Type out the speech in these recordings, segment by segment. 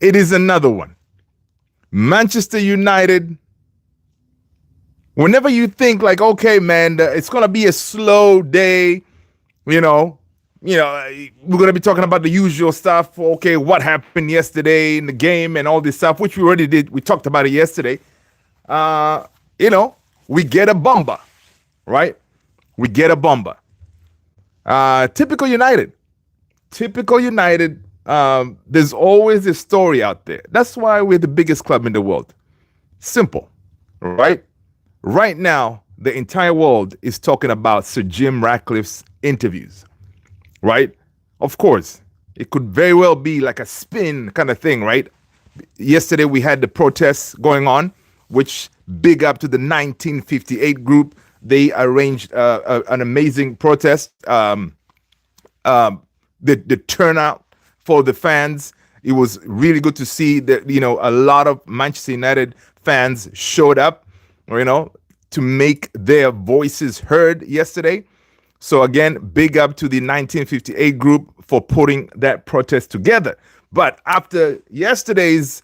it is another one. Manchester United. Whenever you think like, okay, man, it's gonna be a slow day, you know, we're gonna be talking about the usual stuff. Okay, what happened yesterday in the game and all this stuff, which we already did. We talked about it yesterday. Uh, we get a bomber, right? We get a bomber. Typical United. Typical United. There's always a story out there. That's why we're the biggest club in the world. Simple, right? Right now, the entire world is talking about Sir Jim Ratcliffe's interviews, right? Of course, it could very well be like a spin kind of thing, right? Yesterday, we had the protests going on, which big up to the 1958 group. They arranged an amazing protest. The turnout for the fans, it was really good to see that, a lot of Manchester United fans showed up, to make their voices heard yesterday. So again, big up to the 1958 group for putting that protest together. But after yesterday's,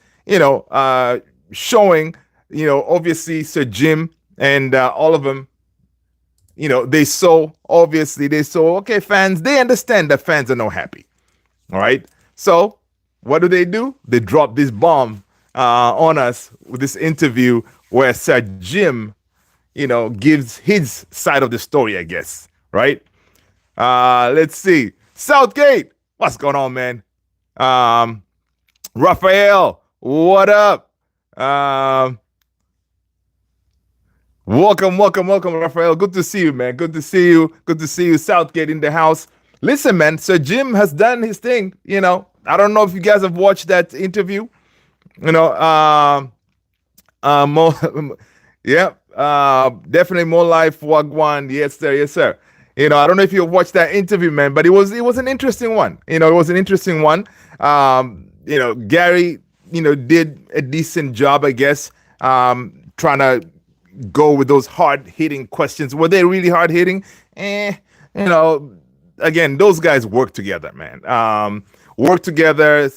showing, obviously Sir Jim and all of them, they saw, okay, fans, they understand that fans are not happy. All right. So what do? They drop this bomb on us with this interview where Sir Jim, gives his side of the story, I guess. Right. Let's see. Southgate, what's going on, man? Raphael, what up? Welcome, Raphael. Good to see you, man. Good to see you, Southgate in the house. Listen, man, Sir Jim has done his thing. I don't know if you guys have watched that interview. Definitely more life, Wagwan. Yes, sir. Yes, sir. I don't know if you watched that interview, man, but it was an interesting one. It was an interesting one. Gary, did a decent job, I guess, trying to go with those hard-hitting questions. Were they really hard-hitting? Again, those guys work together, man. Work together.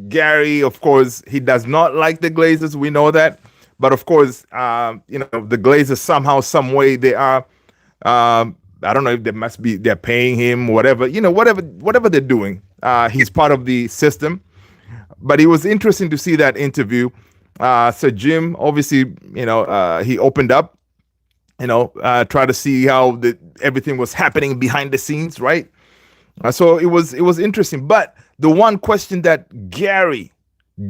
Gary, of course, he does not like the Glazers. We know that. But of course, the Glazers somehow, some way, they are. I don't know if they're paying him, whatever. Whatever they're doing. He's part of the system. But it was interesting to see that interview. Sir Jim, obviously, he opened up. Try to see how everything was happening behind the scenes, right? So it was interesting. But the one question that Gary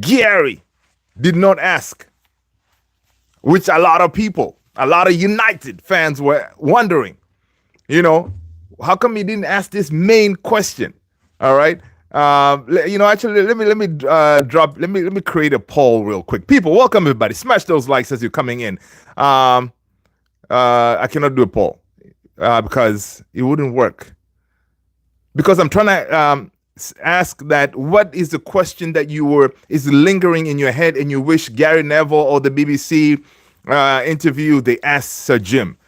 did not ask, which a lot of United fans were wondering, how come he didn't ask this main question? All right. Actually, let me create a poll real quick. People, welcome everybody. Smash those likes as you're coming in. I cannot do a poll because it wouldn't work. Because I'm trying to ask that what is the question that is lingering in your head and you wish Gary Neville or the BBC interview they asked Sir Jim.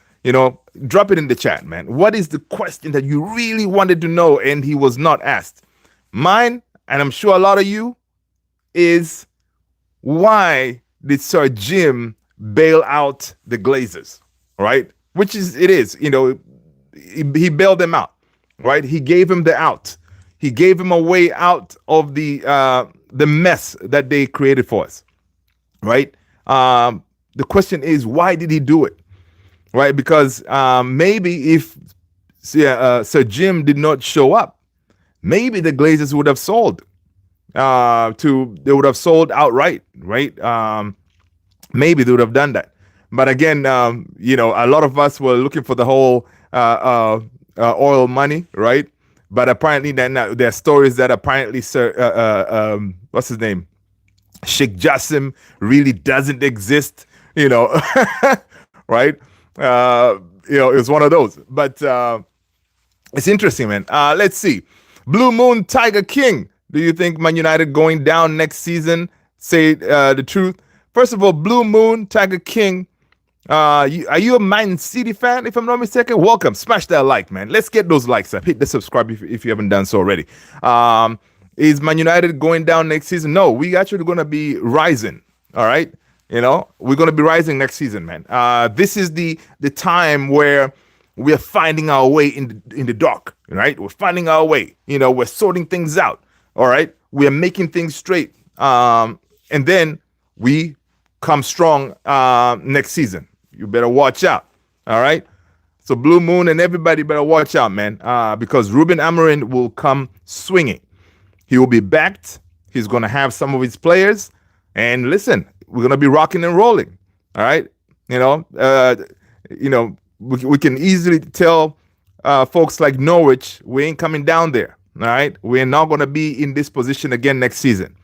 Drop it in the chat, man. What is the question that you really wanted to know and he was not asked? Mine, and I'm sure a lot of you, is why did Sir Jim bail out the Glazers, right? Which is, it is, he bailed them out, right? He gave him the out. He gave him a way out of the mess that they created for us, right? The question is, why did he do it, right? Because maybe if Sir Jim did not show up, maybe the Glazers would have sold. They would have sold outright, right? Maybe they would have done that. But again, a lot of us were looking for the whole oil money, right? But apparently, there are stories that apparently, what's his name, Sheikh Jassim really doesn't exist, right? It was one of those. But it's interesting, man. Let's see. Blue Moon Tiger King. Do you think Man United going down next season? Say the truth. First of all, Blue Moon Tiger King. Are you a Man City fan, if I'm not mistaken? Welcome. Smash that like, man. Let's get those likes up. Hit the subscribe if you haven't done so already. Is Man United going down next season? No, we actually going to be rising. All right, we're going to be rising next season, man. This is the time where we are finding our way in the dark. Right, we're finding our way. We're sorting things out. All right, we are making things straight. And then we come strong next season. You better watch out. All right. So Blue Moon and everybody better watch out, man, because Ruben Amorim will come swinging. He will be backed. He's going to have some of his players. And listen, we're going to be rocking and rolling. All right. We can easily tell folks like Norwich, we ain't coming down there. All right. We're not going to be in this position again next season.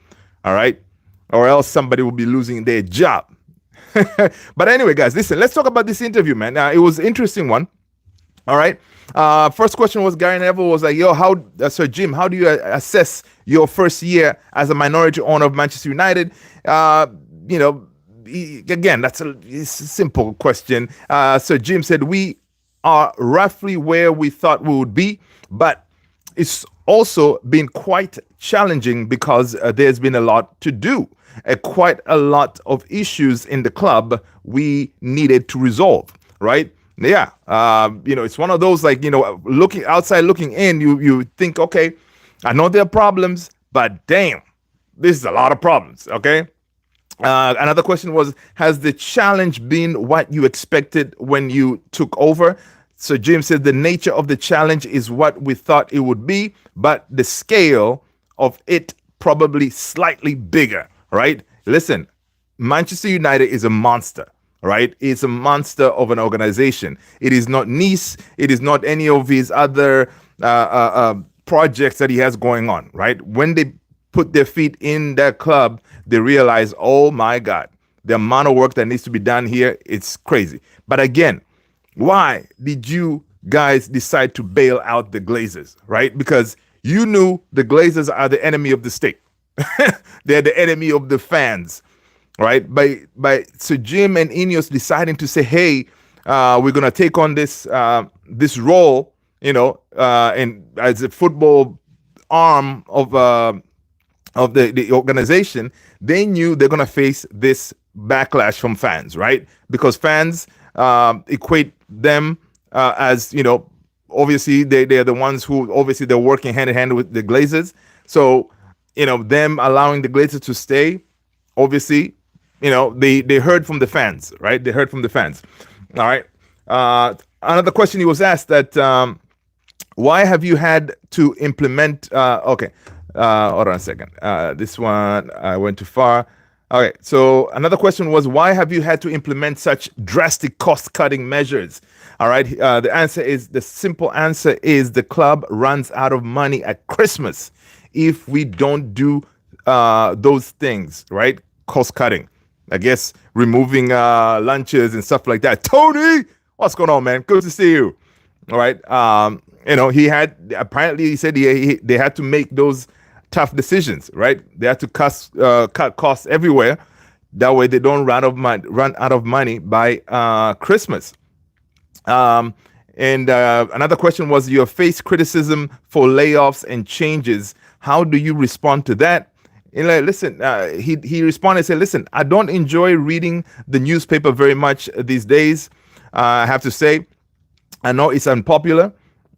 All right. Or else somebody will be losing their job. But anyway, guys, listen, let's talk about this interview, man. It was an interesting one. All right. First question was Gary Neville was like, yo, Sir Jim, how do you assess your first year as a minority owner of Manchester United? Again, it's a simple question. Sir Jim said, we are roughly where we thought we would be, but it's also been quite challenging because there's been a lot to do. Quite a lot of issues in the club we needed to resolve, right? Yeah, it's one of those looking outside, looking in, you think, okay, I know there are problems, but damn, this is a lot of problems, okay? Another question was, has the challenge been what you expected when you took over? So Jim said the nature of the challenge is what we thought it would be, but the scale of it probably slightly bigger. Right? Listen, Manchester United is a monster, right? It's a monster of an organization. It is not Nice. It is not any of his other projects that he has going on, right? When they put their feet in that club, they realize, oh my God, the amount of work that needs to be done here, it's crazy. But again, why did you guys decide to bail out the Glazers, right? Because you knew the Glazers are the enemy of the state. They're the enemy of the fans, right? By Sir Jim and Ineos deciding to say, "Hey, we're gonna take on this role," and as a football arm of the organization, they knew they're gonna face this backlash from fans, right? Because fans equate them as obviously they're the ones who obviously they're working hand in hand with the Glazers, so. Them allowing the Glazers to stay, obviously, they heard from the fans, right? They heard from the fans. All right. Another question he was asked that why have you had to implement? Okay. Hold on a second. This one, I went too far. Okay. So another question was, why have you had to implement such drastic cost-cutting measures? All right. The simple answer is the club runs out of money at Christmas if we don't do those things, right? Cost cutting, I guess, removing lunches and stuff like that. Tony, what's going on, man? Good to see you. All right. He said they had to make those tough decisions, right? They had to cut costs everywhere. That way they don't run out of money by Christmas. And another question was, you have faced criticism for layoffs and changes. How do you respond to that? And listen, he responded and said, listen, I don't enjoy reading the newspaper very much these days. I have to say, I know it's unpopular,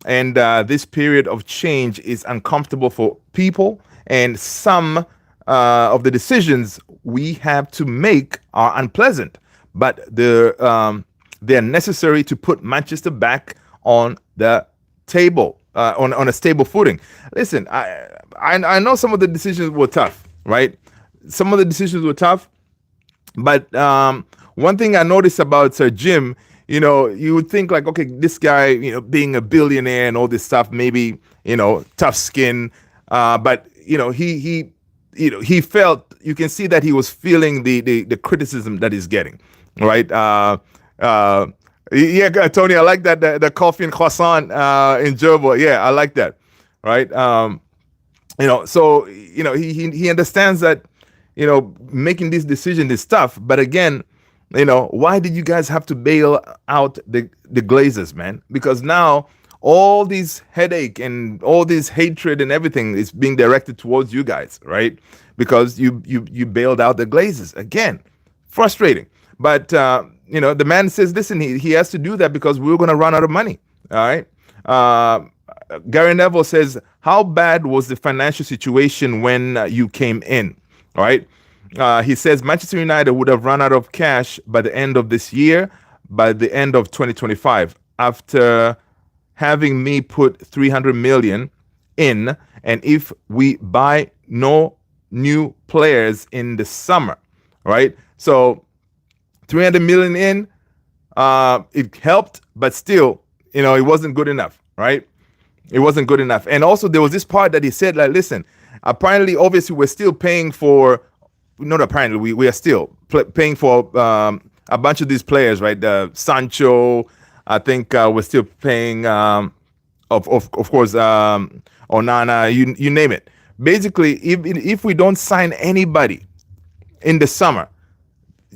and this period of change is uncomfortable for people, and some of the decisions we have to make are unpleasant, but they're necessary to put Manchester back on the table, on a stable footing. Listen, I know some of the decisions were tough, right? Some of the decisions were tough, but one thing I noticed about Sir Jim, you would think like, okay, this guy, being a billionaire and all this stuff, maybe, tough skin, but he felt, you can see that he was feeling the criticism that he's getting, right? Yeah, Tony, I like that the coffee and croissant in German. Yeah, I like that, right? So he understands that making this decision is tough, but again, why did you guys have to bail out the Glazers, man? Because now all these headache and all this hatred and everything is being directed towards you guys, right? Because you bailed out the Glazers again. Frustrating. But the man says, listen, he has to do that because we're going to run out of money. All right. Gary Neville says, how bad was the financial situation when you came in? All right. He says Manchester United would have run out of cash by the end of this year, by the end of 2025, after having me put 300 million in, and if we buy no new players in the summer, right? So 300 million in, it helped, but still, it wasn't good enough, right? It wasn't good enough. And also there was this part that he said, like, listen, apparently, obviously, we're still paying for, not apparently, we are still paying for a bunch of these players, right? Sancho, I think we're still paying, of course, Onana, you name it. Basically, if we don't sign anybody in the summer,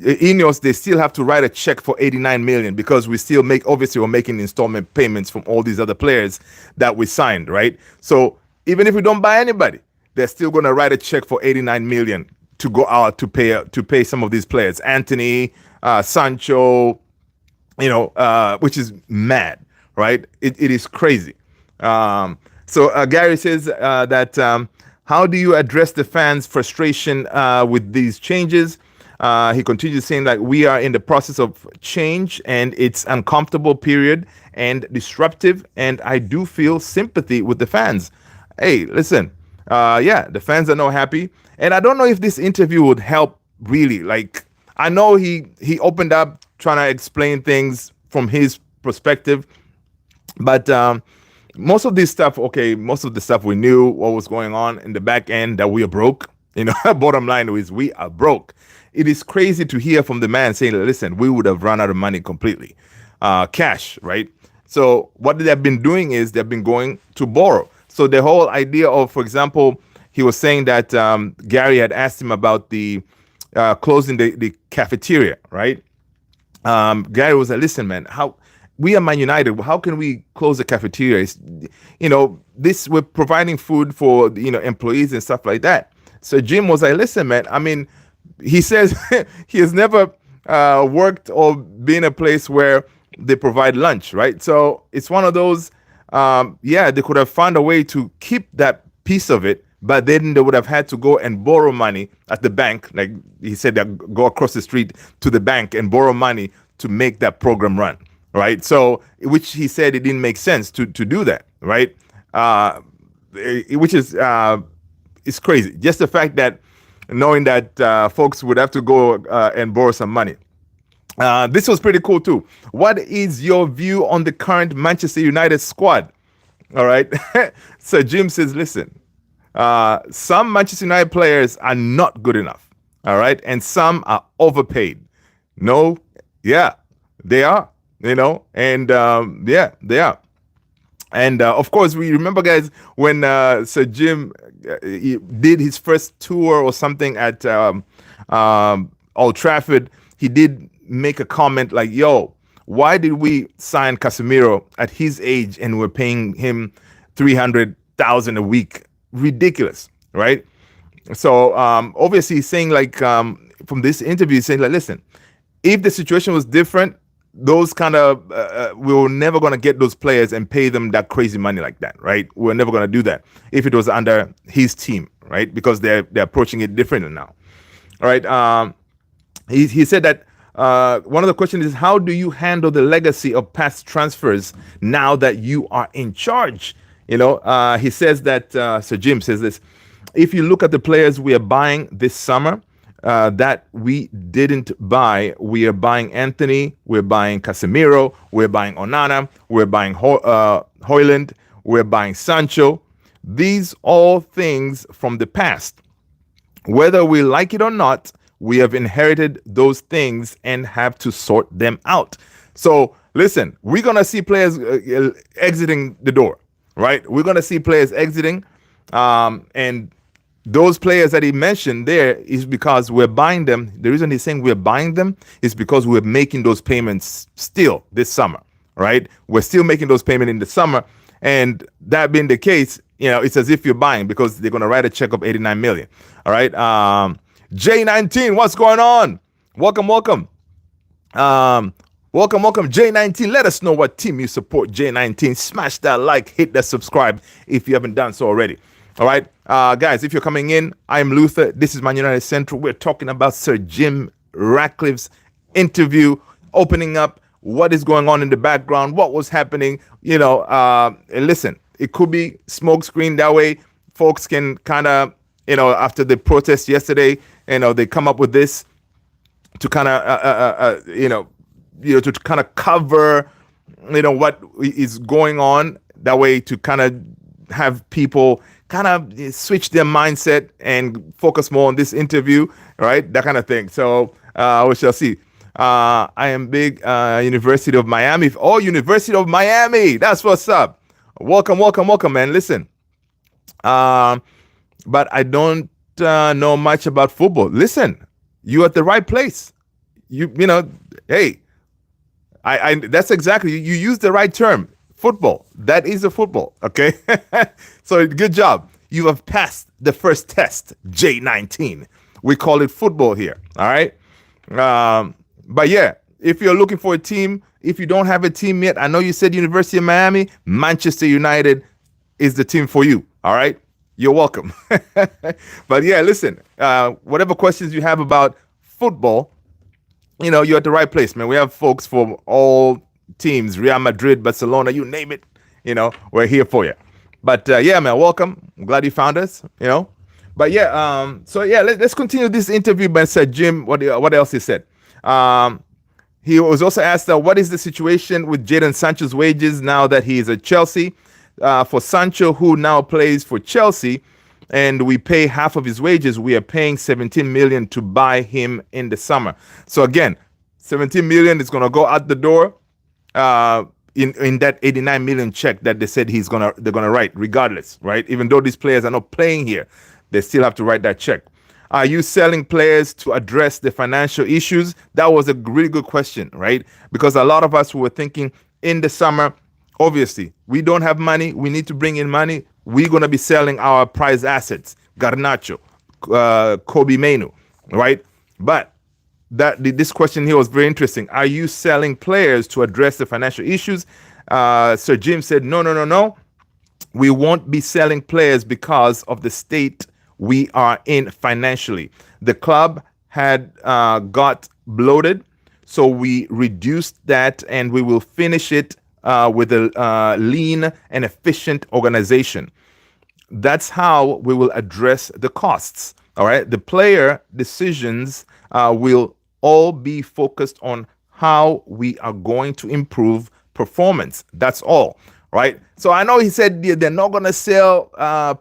Ineos, they still have to write a check for 89 million because we're making installment payments from all these other players that we signed, right? So even if we don't buy anybody, they're still going to write a check for 89 million to go out to pay some of these players. Anthony, Sancho, which is mad, right? It is crazy. So Gary says that how do you address the fans' frustration with these changes? He continues saying that we are in the process of change and it's uncomfortable period and disruptive, and I do feel sympathy with the fans. Hey, listen, the fans are not happy, and I don't know if this interview would help really. Like, I know he opened up trying to explain things from his perspective, but most of the stuff we knew what was going on in the back end, that we are broke. Bottom line is we are broke. It is crazy to hear from the man saying, listen, we would have run out of money completely. Cash, right? So what they have been doing is they've been going to borrow. So the whole idea of, for example, he was saying that Gary had asked him about the closing the cafeteria, right? Gary was like, listen, man, how we are Man United, how can we close the cafeteria? We're providing food for employees and stuff like that. So Jim was like, listen, man, I mean, he says he has never worked or been a place where they provide lunch, right? So it's one of those, they could have found a way to keep that piece of it, but then they would have had to go and borrow money at the bank. Like he said, they go across the street to the bank and borrow money to make that program run, right? So, which he said it didn't make sense to do that, right? Which is it's crazy. Just the fact that knowing that folks would have to go and borrow some money. This was pretty cool too. What is your view on the current Manchester United squad? All right. So Jim says, listen, some Manchester United players are not good enough. All right. And some are overpaid. No. Yeah, they are, and they are. And of course, we remember, guys, when Sir Jim he did his first tour or something at Old Trafford, he did make a comment like, yo, why did we sign Casemiro at his age and we're paying him 300,000 a week? Ridiculous, right? So obviously he's saying, like, from this interview, he's saying, like, listen, if the situation was different, those kind of we were never going to get those players and pay them that crazy money like that, right? We're never going to do that if it was under his team, right? Because they're approaching it differently now. All right. He said that one of the questions is, how do you handle the legacy of past transfers now that you are in charge? He says that Sir Jim says this: if you look at the players we are buying this summer, that we didn't buy. We are buying Anthony, we're buying Casemiro, we're buying Onana, we're buying Højlund, we're buying Sancho. These all things from the past. Whether we like it or not, we have inherited those things and have to sort them out. So listen, we're going to see players exiting the door, right? We're going to see players exiting, and those players that he mentioned there is because we're buying them. The reason he's saying we're buying them is because we're making those payments still this summer, right? We're still making those payments in the summer. And that being the case, it's as if you're buying because they're going to write a check of 89 million. All right. J19, what's going on? Welcome, welcome. Welcome, J19. Let us know what team you support, J19. Smash that like, hit that subscribe if you haven't done so already. All right, guys, if you're coming in, I'm Luther. This is Man United Central. We're talking about Sir Jim Ratcliffe's interview, opening up what is going on in the background, what was happening. Listen, it could be smoke screen. That way, folks can kind of, after the protest yesterday, they come up with this to kind of, to kind of cover, what is going on. That way, to kind of have people kind of switch their mindset and focus more on this interview, right? That kind of thing. So we shall see. I am big University of Miami. Oh, University of Miami. That's what's up. Welcome, man. Listen, but I don't know much about football. Listen, you're at the right place. Hey, I that's exactly, you use the right term. Football. That is a football. Okay. So good job. You have passed the first test, J19. We call it football here. All right. But yeah, if you're looking for a team, if you don't have a team yet, I know you said University of Miami, Manchester United is the team for you. All right. You're welcome. But yeah, listen, whatever questions you have about football, you're at the right place, man. We have folks from all teams, Real Madrid, Barcelona, you name it, we're here for you. But yeah, man, welcome. I'm glad you found us, But yeah, so yeah, let's continue this interview by Sir Jim. What else he said? He was also asked, what is the situation with Jadon Sancho's wages now that he is at Chelsea? For Sancho, who now plays for Chelsea, and we pay half of his wages, we are paying 17 million to buy him in the summer. So again, 17 million is going to go out the door in that 89 million check that they said they're gonna write regardless, right? Even though these players are not playing here, they still have to write that check. Are you selling players to address the financial issues? That was a really good question, right? Because a lot of us were thinking in the summer, obviously, we don't have money. We need to bring in money. We're going to be selling our prize assets, Garnacho, Kobe Mainu, right? But this question here was very interesting. Are you selling players to address the financial issues? Sir Jim said, no. We won't be selling players because of the state we are in financially. The club had got bloated, so we reduced that, and we will finish it with a lean and efficient organization. That's how we will address the costs. All right. The player decisions will all be focused on how we are going to improve performance. That's all. Right. So I know he said they're not going to sell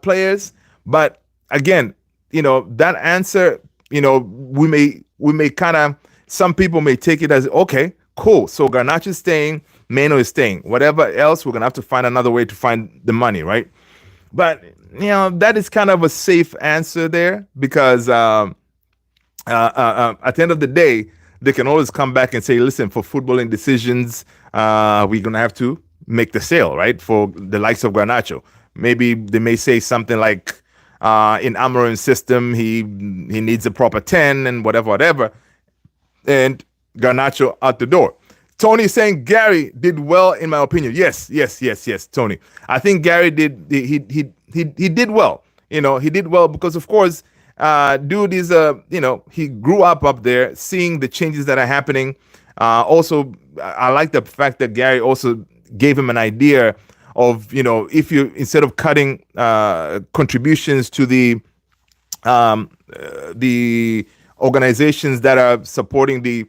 players, but again, that answer, we may kind of, some people may take it as, okay, cool. So Garnacho is staying, Meno is staying. Whatever else, we're going to have to find another way to find the money, right? But, that is kind of a safe answer there because at the end of the day, they can always come back and say, listen, for footballing decisions, we're going to have to make the sale, right? For the likes of Garnacho. Maybe they may say something like, in Amorim's system, he needs a proper 10 and whatever. And Garnacho out the door. Tony saying Gary did well, in my opinion. Yes, Tony. I think Gary did. He did well. He did well because, of course, dude is he grew up there, seeing the changes that are happening. Also, I like the fact that Gary also gave him an idea of if you, instead of cutting contributions to the organizations that are supporting the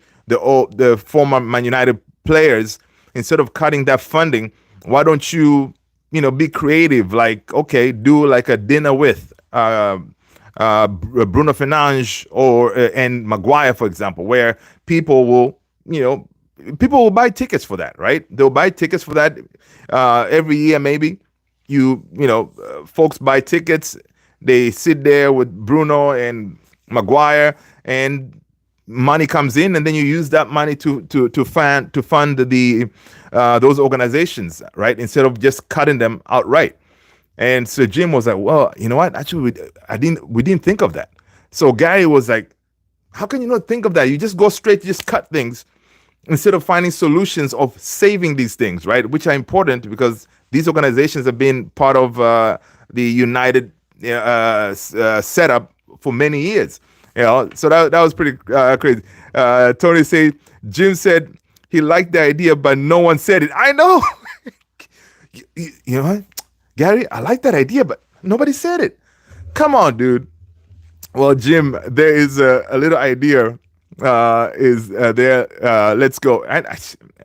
former Man United players, instead of cutting that funding, why don't you be creative? Like, okay, do like a dinner with Bruno Fernandes and Maguire, for example, where people will buy tickets for that, right? They'll buy tickets for that every year. Maybe folks buy tickets. They sit there with Bruno and Maguire, and money comes in, and then you use that money to fund the those organizations, right? Instead of just cutting them outright. And so Jim was like, well, you know what? Actually, we didn't think of that. So Gary was like, how can you not think of that? You just go straight, just cut things instead of finding solutions of saving these things, right? Which are important because these organizations have been part of the United setup for many years. So that was pretty crazy. Tony said, Jim said he liked the idea, but no one said it. I know. You know what, Gary? I like that idea, but nobody said it. Come on, dude. Well, Jim, there is a little idea. Is there? Let's go.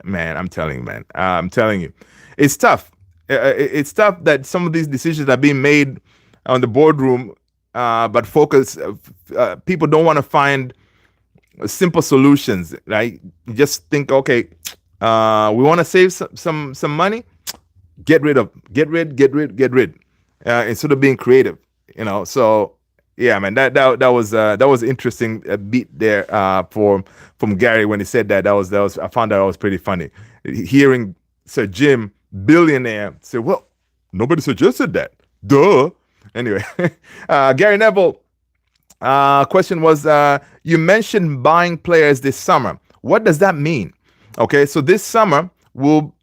Man, I'm telling you, man. I'm telling you, it's tough. It's tough that some of these decisions are being made on the boardroom, but people don't want to find simple solutions. Right? You just think, okay, we want to save some money. Get rid. Instead of being creative, So yeah, man, that was interesting beat there from Gary when he said that. That was I found that was pretty funny. Hearing Sir Jim, billionaire, say, well, nobody suggested that. Duh. Anyway, Gary Neville. Question was, you mentioned buying players this summer. What does that mean? Okay, so this summer we'll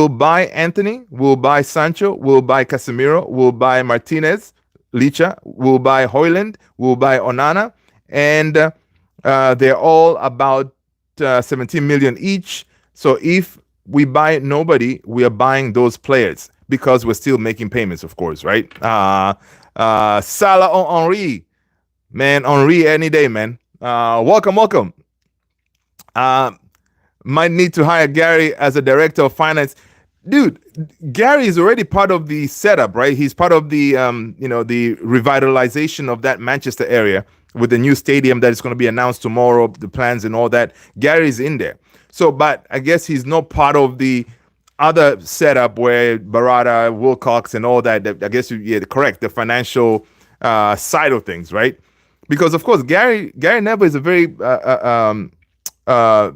buy Anthony, we'll buy Sancho, we'll buy Casemiro, we'll buy Martinez, Licha, we'll buy Hoyland, we'll buy Onana, and they're all about 17 million each. So if we buy nobody, we are buying those players because we're still making payments, of course, right? Salah or Henry, man, Henry any day, man. Welcome. Might need to hire Gary as a director of finance. Dude, Gary is already part of the setup, right? He's part of the the revitalization of that Manchester area with the new stadium that is going to be announced tomorrow, the plans and all that. Gary's in there. So, but I guess he's not part of the other setup where Barada, Wilcox, and all that. I guess correct, the financial side of things, right? Because of course, Gary Neville is a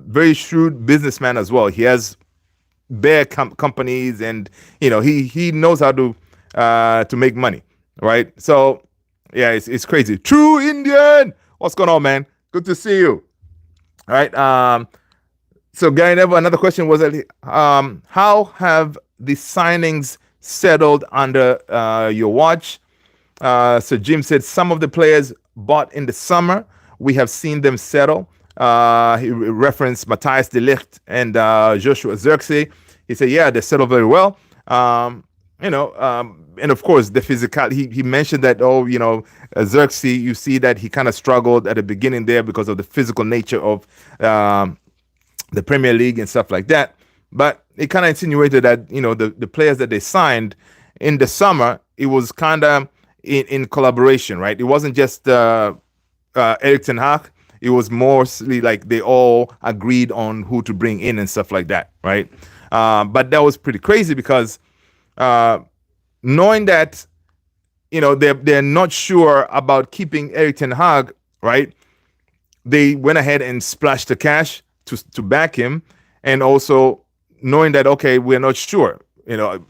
very shrewd businessman as well. He has bare companies, and he knows how to make money, right? So yeah, it's crazy. True Indian, what's going on, man? Good to see you. All right. So Gary Neville, another question was, how have the signings settled under your watch? So Jim said some of the players bought in the summer, we have seen them settle. He referenced Matthias de Ligt and Joshua Zirkzee. He said, yeah, they settled very well. And of course, the physical. He mentioned that, Zirkzee, you see that he kind of struggled at the beginning there because of the physical nature of the Premier League and stuff like that. But it kind of insinuated that, the players that they signed in the summer, it was kind of in collaboration, right? It wasn't just Erik ten Hag. It was mostly like they all agreed on who to bring in and stuff like that, right? But that was pretty crazy because knowing that, they're not sure about keeping Erik ten Hag, right? They went ahead and splashed the cash to back him, and also knowing that, okay, we're not sure, that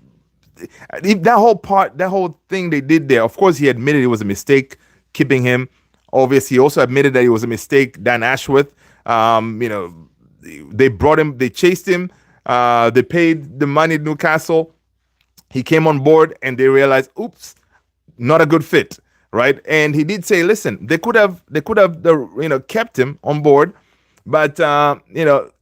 whole thing they did there. Of course, he admitted it was a mistake keeping him. Obviously, he also admitted that it was a mistake. Dan Ashworth, they brought him, they chased him, they paid the money to Newcastle. He came on board, and they realized, oops, not a good fit, right? And he did say, listen, they could have kept him on board, but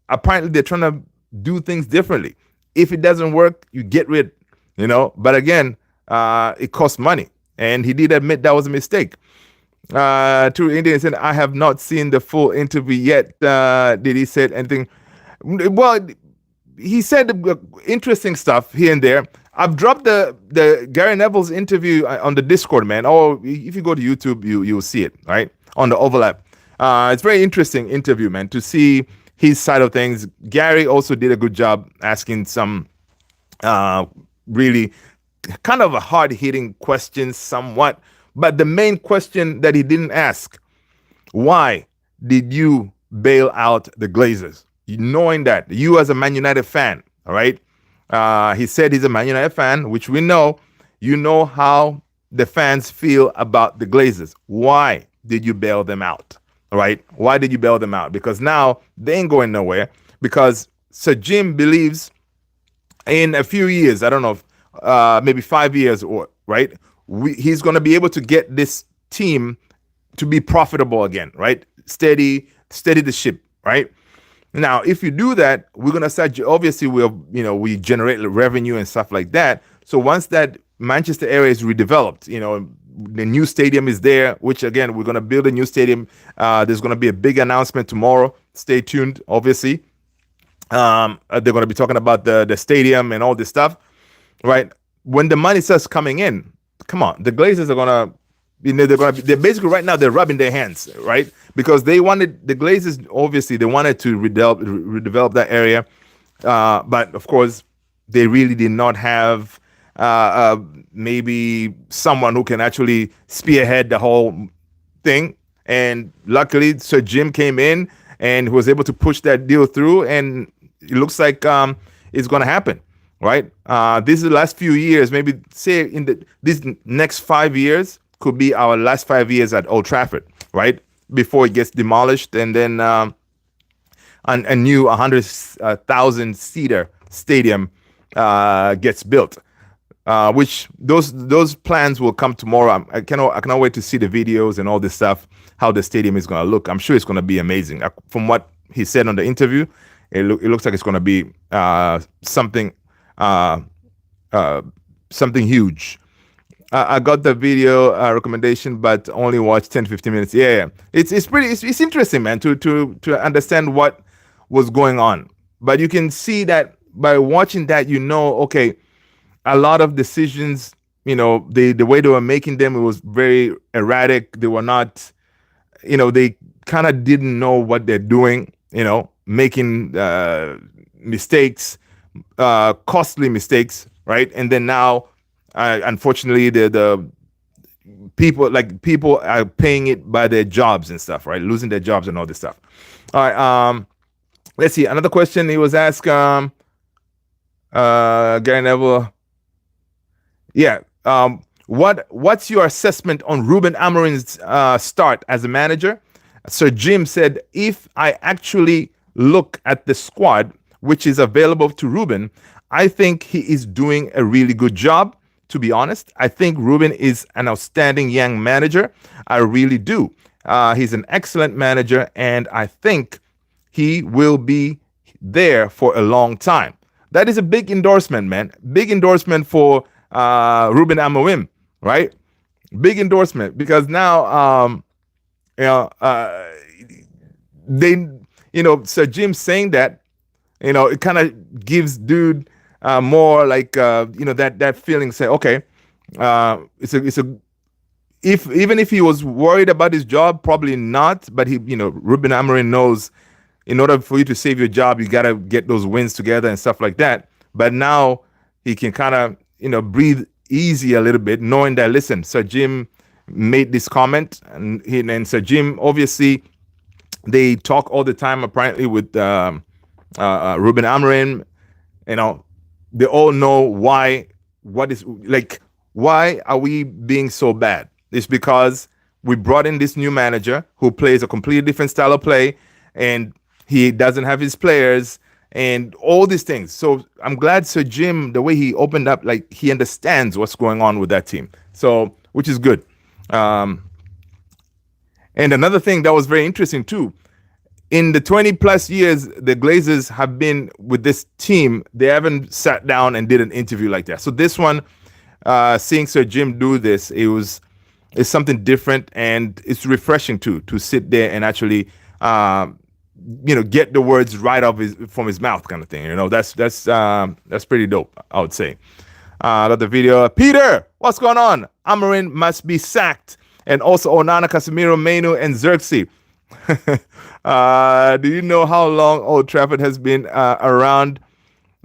apparently they're trying to do things differently. If it doesn't work, you get rid, But again, it costs money, and he did admit that was a mistake. True Indian said, I have not seen the full interview yet. Did he say anything? Well, he said interesting stuff here and there. I've dropped the Gary Neville's interview on the Discord, man. Or if you go to YouTube, you'll see it, right? On the overlap. It's very interesting interview, man, to see his side of things. Gary also did a good job asking some really kind of a hard-hitting questions somewhat. But the main question that he didn't ask, why did you bail out the Glazers. Knowing that, you as a Man United fan, all right? He said he's a Man United fan, which we know. You know how the fans feel about the Glazers. Why did you bail them out? All right? Why did you bail them out? Because now they ain't going nowhere. Because Sir Jim believes in a few years, I don't know, maybe 5 years, or right, he's going to be able to get this team to be profitable again, right? Steady the ship, right? Now, if you do that, we're gonna start. Obviously, we generate revenue and stuff like that. So once that Manchester area is redeveloped, the new stadium is there. Which again, we're gonna build a new stadium. There's gonna be a big announcement tomorrow. Stay tuned. Obviously, they're gonna be talking about the stadium and all this stuff, right? When the money starts coming in, come on, the Glazers are gonna they're basically right now they're rubbing their hands, right? Because the Glazers, obviously they wanted to redevelop that area, but of course they really did not have maybe someone who can actually spearhead the whole thing. And luckily Sir Jim came in and was able to push that deal through, and it looks like it's going to happen, right? This is the last few years, maybe say these next 5 years could be our last 5 years at Old Trafford, right? Before it gets demolished, and then a new 100,000 seater stadium gets built. Which those plans will come tomorrow. I cannot wait to see the videos and all this stuff. How the stadium is going to look. I'm sure it's going to be amazing. From what he said on the interview, it looks like it's going to be something huge. I got the video recommendation, but only watched 10-15 minutes. Yeah. It's interesting, man, to understand what was going on. But you can see that by watching that, okay, a lot of decisions, the way they were making them, it was very erratic. They were not, they kind of didn't know what they're doing, making mistakes, costly mistakes, right? And then now, unfortunately, the people are paying it by their jobs and stuff, right? Losing their jobs and all this stuff. All right. Let's see. Another question he was asked. Gary Neville. Yeah. What's your assessment on Ruben Amorim's start as a manager? Sir Jim said, if I actually look at the squad which is available to Ruben, I think he is doing a really good job. To be honest, I think Ruben is an outstanding young manager. I really do. He's an excellent manager, and I think he will be there for a long time. That is a big endorsement, man. Big endorsement for Ruben Amorim, right? Big endorsement, because now, Sir Jim saying that, it kind of gives dude more like that feeling. Say, okay, even if he was worried about his job, probably not. But Ruben Amorim knows, in order for you to save your job, you gotta get those wins together and stuff like that. But now he can kind of breathe easy a little bit, knowing that, listen, Sir Jim made this comment, and Sir Jim, obviously, they talk all the time apparently with Ruben Amorim. They all know why are we being so bad? It's because we brought in this new manager who plays a completely different style of play, and he doesn't have his players and all these things. So I'm glad Sir Jim, the way he opened up, like he understands what's going on with that team. So, which is good. And another thing that was very interesting too, in the 20 plus years the Glazers have been with this team, they haven't sat down and did an interview like that. So this one, seeing Sir Jim do this, it's something different, and it's refreshing too, to sit there and actually get the words right from his mouth, kind of thing. That's pretty dope, I would say. Got the video. Peter, what's going on? Amorim must be sacked, and also Onana, Casemiro, Menu, and Xerxes. Do you know how long Old Trafford has been around?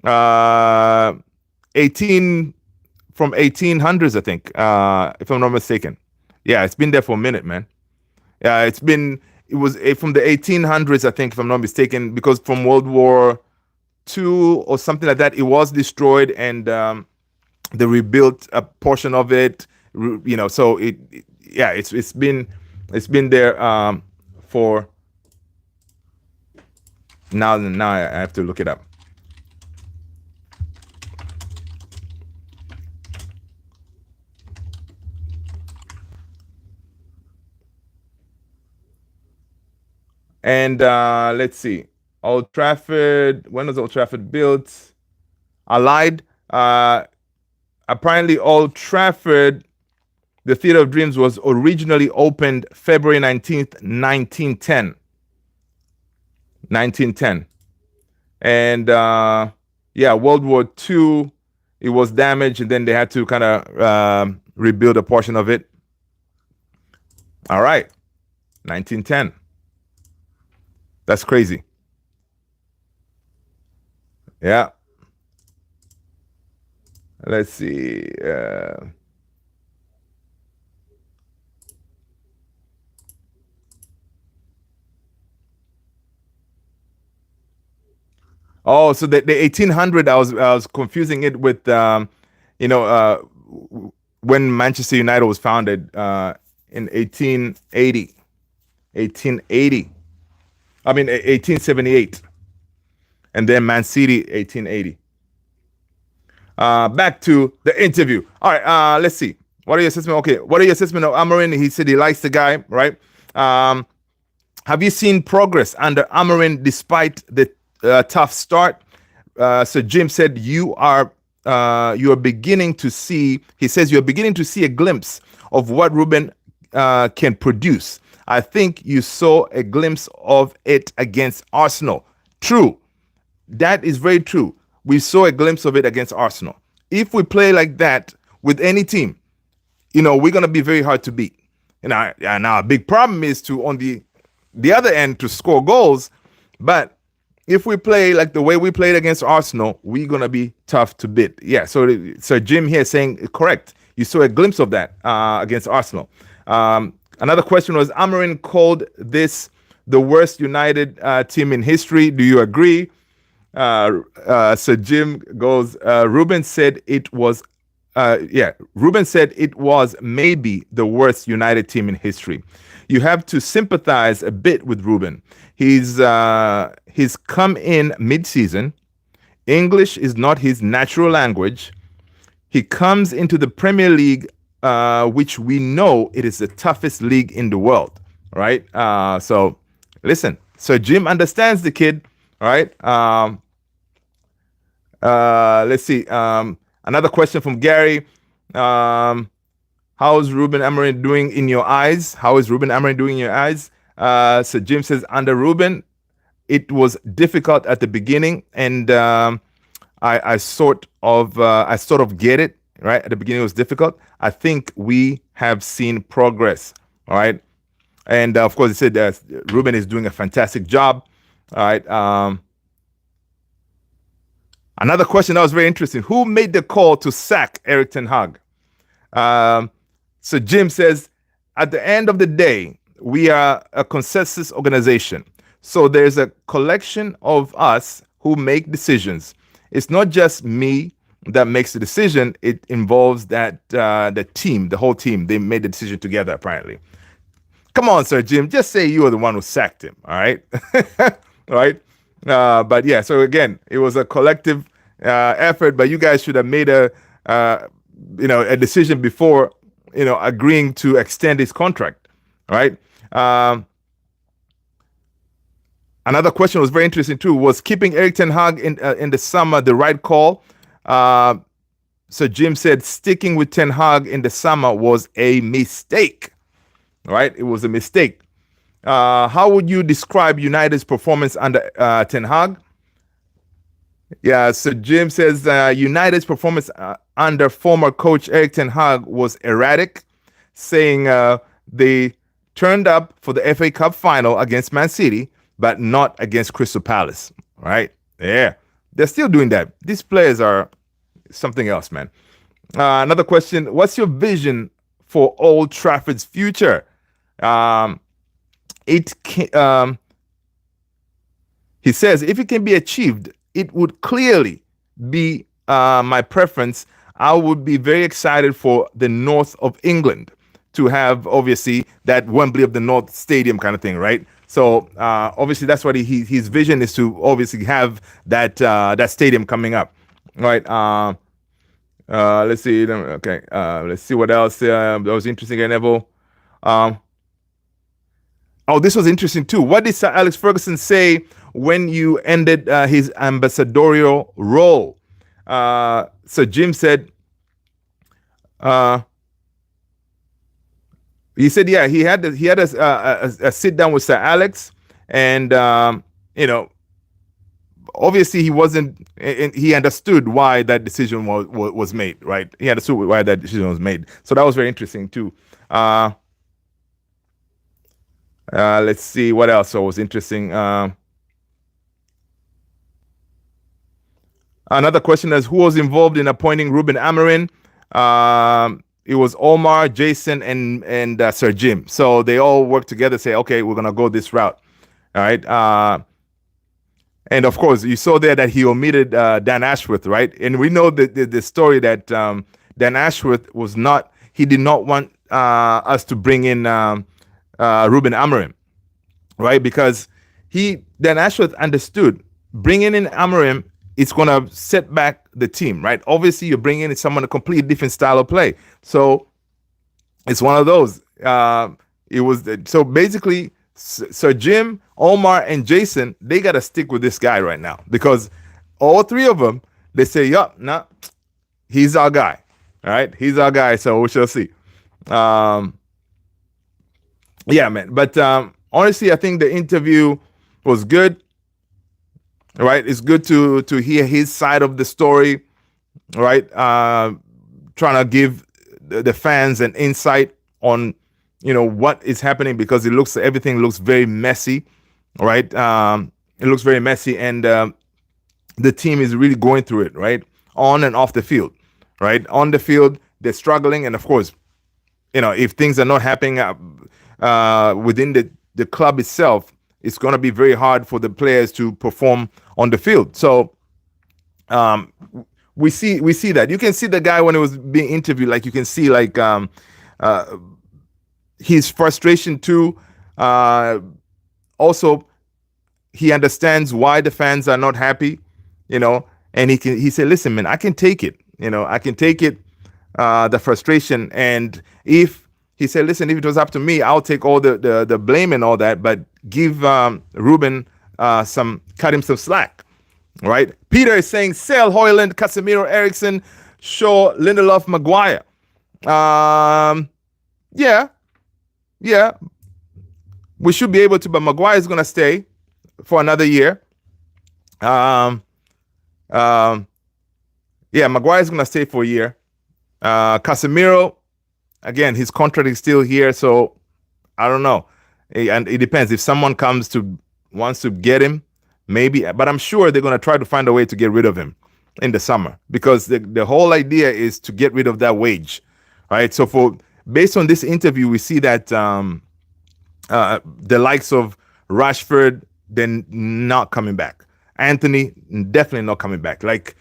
1800s, I think, if I'm not mistaken. Yeah, it's been there for a minute, man. It's been it was from the 1800s, I think, if I'm not mistaken, because from World War II or something like that, it was destroyed, and they rebuilt a portion of it. So yeah, it's been there for now. Now I have to look it up. And let's see. Old Trafford. When was Old Trafford built? I lied. Apparently, Old Trafford, the Theatre of Dreams, was originally opened February 19th, 1910. 1910. And yeah, World War II, it was damaged, and then they had to kind of rebuild a portion of it. All right. 1910. That's crazy. Yeah. Let's see. Oh, so the 1800, I was confusing it with you know when Manchester United was founded in 1880. 1880. I mean 1878. And then Man City 1880. Back to the interview. All right, let's see. What are your assessment? Okay, what are your assessment of Amorim? He said he likes the guy, right? Have you seen progress under Amorim despite the tough start? So Jim said you are beginning to see. He says you're beginning to see a glimpse of what Ruben can produce. I think you saw a glimpse of it against Arsenal. True, that is very true. We saw a glimpse of it against Arsenal. If we play like that with any team, we're gonna be very hard to beat. And now a big problem is to on the other end to score goals. But if we play like the way we played against Arsenal, we're gonna be tough to beat. Yeah. So Jim here saying correct. You saw a glimpse of that against Arsenal. Another question was Amorim called this the worst United team in history. Do you agree? So Jim goes. Ruben said it was. Ruben said it was maybe the worst United team in history. You have to sympathize a bit with Ruben. He's come in mid-season. English is not his natural language. He comes into the Premier League, which we know it is the toughest league in the world, right? So listen. So Jim understands the kid, right? Let's see. Another question from Gary. How is Ruben Amorim doing in your eyes? How is Ruben Amorim doing in your eyes? So Jim says under Ruben, it was difficult at the beginning, and I sort of get it. Right at the beginning, it was difficult. I think we have seen progress. All right, and of course, he said that Ruben is doing a fantastic job. All right. Another question that was very interesting. Who made the call to sack Erik ten Hag? So Jim says, at the end of the day, we are a consensus organization. So there's a collection of us who make decisions. It's not just me that makes the decision. It involves that the team, the whole team. They made the decision together, apparently. Come on, Sir Jim. Just say you were the one who sacked him. All right. All right. But yeah, so again, it was a collective effort, but you guys should have made a decision before, agreeing to extend his contract. All right. Another question was very interesting too. Was keeping Erik ten Hag in the summer the right call? So Jim said sticking with ten Hag in the summer was a mistake. All right. It was a mistake. How would you describe United's performance under ten Hag? Yeah, so Jim says United's performance under former coach Erik ten Hag was erratic, saying they turned up for the FA Cup final against Man City, but not against Crystal Palace. Right? Yeah, they're still doing that. These players are something else, man. Another question: what's your vision for Old Trafford's future? it can, he says, if it can be achieved, it would clearly be my preference. I would be very excited for the north of England to have, obviously, that Wembley of the North Stadium kind of thing, right? So obviously that's what his vision is, to obviously have that that stadium coming up, right? Let's see. Okay, let's see what else that was interesting. Neville. Um, Oh, this was interesting too. What did Sir Alex Ferguson say when you ended his ambassadorial role? So Jim said, uh, he said, yeah, he had a sit down with Sir Alex, and you know, obviously he wasn't. He understood why that decision was made, right? He understood why that decision was made. So that was very interesting too. Let's see what else was interesting. Another question is, who was involved in appointing Ruben Amorim? It was Omar, Jason, and Sir Jim. So they all worked together, say, okay, we're gonna go this route. All right. And of course, you saw there that he omitted Dan Ashworth, right? And we know the story that Dan Ashworth was not. He did not want us to bring in Ruben Amorim, right? Because Dan Ashworth understood bringing in Amorim, it's going to set back the team, right? Obviously, you're bringing in someone a completely different style of play. So it's one of those. It was so basically, Sir Jim, Omar, and Jason, they got to stick with this guy right now, because all three of them, they say, yup, nah, he's our guy. All right, he's our guy. So we shall see. Yeah, man. But honestly, I think the interview was good. Right, it's good to hear his side of the story. Right, trying to give the fans an insight on what is happening, because everything looks very messy. Right, it looks very messy, and the team is really going through it. Right, on and off the field. Right, on the field they're struggling, and of course, if things are not happening within the club itself, it's going to be very hard for the players to perform on the field. So we see that. You can see the guy when he was being interviewed, like you can see like his frustration too. Also, he understands why the fans are not happy, and he said, listen, man, I can take it. I can take it, the frustration. And he said, listen, if it was up to me, I'll take all the blame and all that, but give Ruben cut him some slack, right? Peter is saying, sell Hoyland, Casemiro, Eriksson, Shaw, Lindelof, Maguire. Yeah, we should be able to, but Maguire is going to stay for another year. Yeah, Maguire is going to stay for a year. Casemiro, again, his contract is still here, so I don't know. And it depends. If someone wants to get him, maybe. But I'm sure they're going to try to find a way to get rid of him in the summer, because the whole idea is to get rid of that wage, right? So based on this interview, we see that the likes of Rashford, they're not coming back. Anthony, definitely not coming back. Like,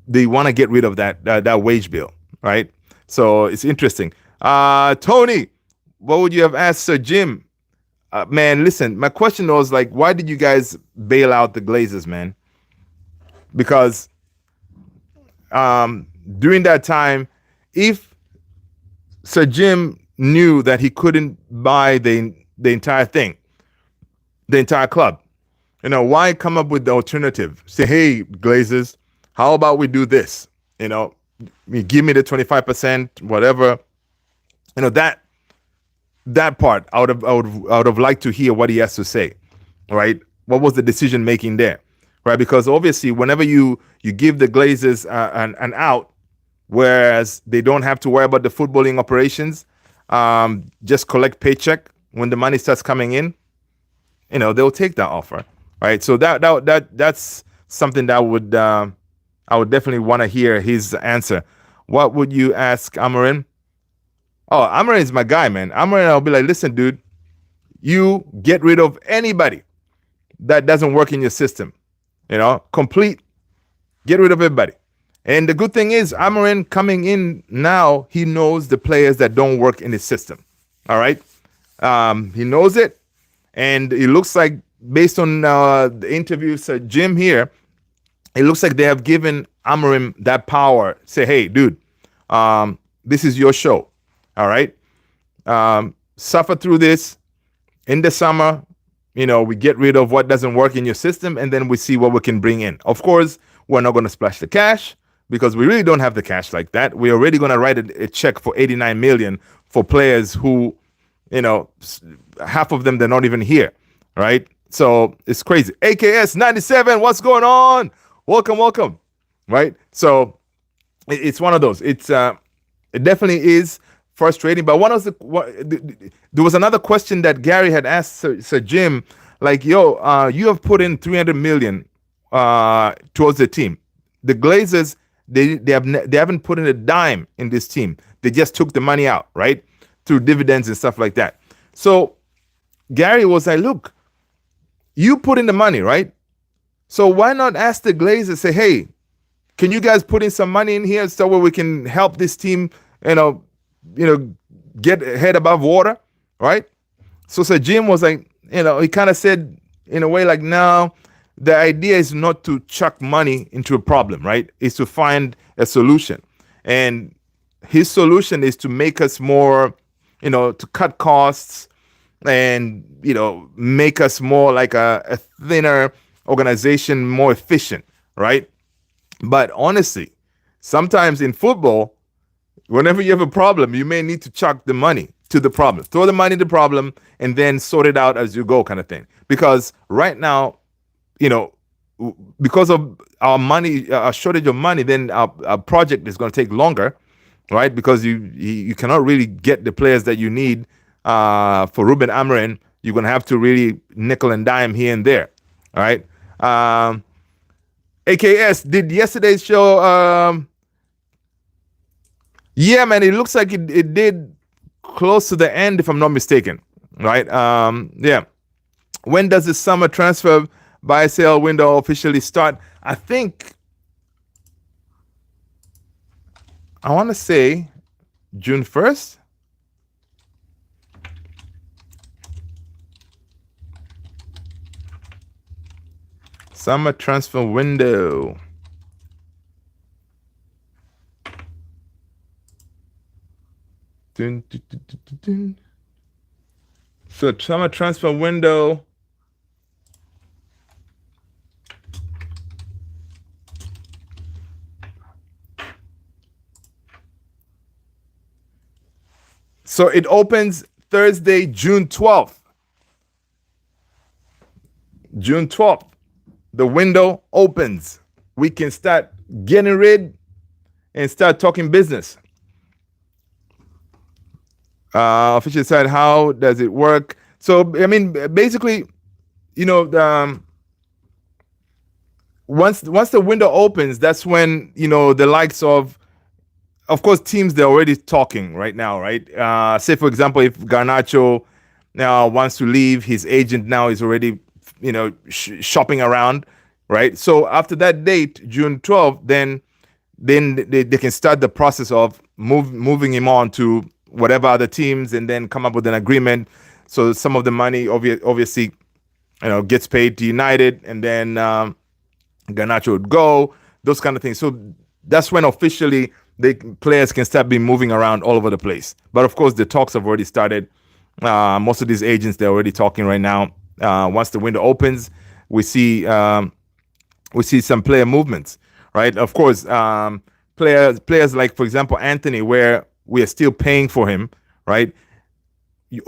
they want to get rid of that wage bill, right? So it's interesting. Tony, what would you have asked Sir Jim? Man, listen, my question was like, why did you guys bail out the Glazers, man? Because during that time, if Sir Jim knew that he couldn't buy the entire thing, the entire club, why come up with the alternative? Say, hey, Glazers, how about we do this? Give me the 25%, whatever. That part, I would have liked to hear what he has to say, right? What was the decision making there, right? Because obviously, whenever you give the Glazers an out, whereas they don't have to worry about the footballing operations, just collect paycheck when the money starts coming in, they'll take that offer, right? So that's something that I would definitely want to hear his answer. What would you ask Amorim? Oh, Amorim is my guy, man. Amorim, I'll be like, listen, dude, you get rid of anybody that doesn't work in your system. Complete, get rid of everybody. And the good thing is, Amarin coming in now, he knows the players that don't work in his system. All right. He knows it. And it looks like, based on the interviews, Jim here, it looks like they have given Amarim that power. Say, hey, dude, this is your show. All right. Suffer through this. In the summer, we get rid of what doesn't work in your system, and then we see what we can bring in. Of course, we're not going to splash the cash because we really don't have the cash like that. We're already going to write a check for 89 million for players who, half of them, they're not even here. Right. So it's crazy. AKS 97, what's going on? Welcome. Right. So it's one of those. It definitely is frustrating. But there was another question that Gary had asked Sir Jim, like, you have put in 300 million towards the team. The Glazers, they haven't put in a dime in this team. They just took the money out, right, through dividends and stuff like that. So Gary was like, look, you put in the money, right? So why not ask the Glazers, say, hey, can you guys put in some money in here so where we can help this team, get head above water, right? So Sir Jim was like, he kind of said in a way like, no, the idea is not to chuck money into a problem, right? It's to find a solution. And his solution is to make us more, to cut costs and, make us more like a thinner organization, more efficient, right? But honestly, sometimes in football, whenever you have a problem, you may need to chuck the money to the problem. Throw the money to the problem and then sort it out as you go, kind of thing. Because right now, because of our money, our shortage of money, then our project is going to take longer, right? Because you cannot really get the players that you need for Ruben Amorim. You're going to have to really nickel and dime here and there, all right? AKS, did yesterday's show... yeah, man, it looks like it did close to the end, if I'm not mistaken, right? Yeah. When does the summer transfer buy sale window officially start? I think, I want to say June 1st. Summer transfer window. So summer transfer window. So it opens Thursday, June 12th. June 12th. The window opens. We can start getting rid and start talking business. Official side, how does it work? So, I mean, basically, once the window opens, that's when, the likes of course, teams, they're already talking right now, right? Say, for example, if Garnacho now wants to leave, his agent now is already, shopping around, right? So after that date, June 12th, then they can start the process of moving him on to whatever other teams and then come up with an agreement. So some of the money obviously, gets paid to United, and then Garnacho would go, those kind of things. So that's when officially the players can start being moving around all over the place. But of course, the talks have already started. Most of these agents, they're already talking right now. Once the window opens, we see some player movements, right? Of course, players like, for example, Anthony, where we are still paying for him, right?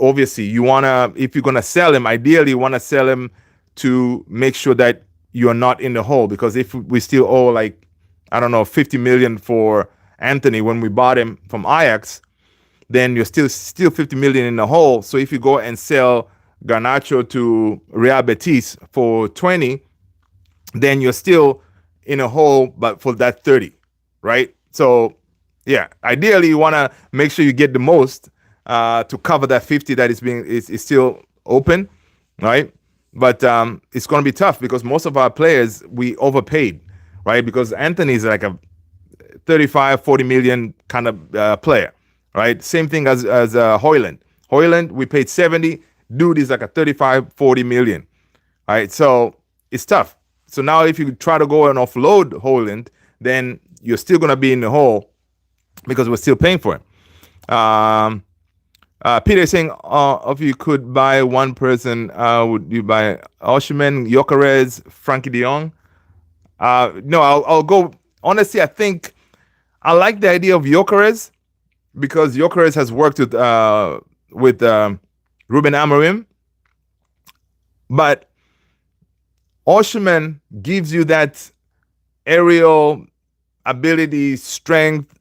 Obviously, you wanna, if you're gonna sell him, ideally you wanna sell him to make sure that you're not in the hole. Because if we still owe, like, I don't know, 50 million for Anthony when we bought him from Ajax, then you're still 50 million in the hole. So if you go and sell Garnacho to Real Betis for 20, then you're still in a hole, but for that 30, right? So yeah, ideally you want to make sure you get the most to cover that 50 that is still open, right? But it's going to be tough because most of our players we overpaid, right? Because Anthony is like a 35, 40 million kind of player, right? Same thing as Hoyland. Hoyland, we paid 70. Dude is like a 35, 40 million. All right, so it's tough. So now if you try to go and offload Hoyland, then you're still going to be in the hole because we're still paying for him. Peter is saying, if you could buy one person, would you buy Osimhen, Gyökeres, Frankie de Jong? No, I'll go. Honestly, I think I like the idea of Gyökeres because Gyökeres has worked with Ruben Amorim, but Osimhen gives you that aerial ability, strength.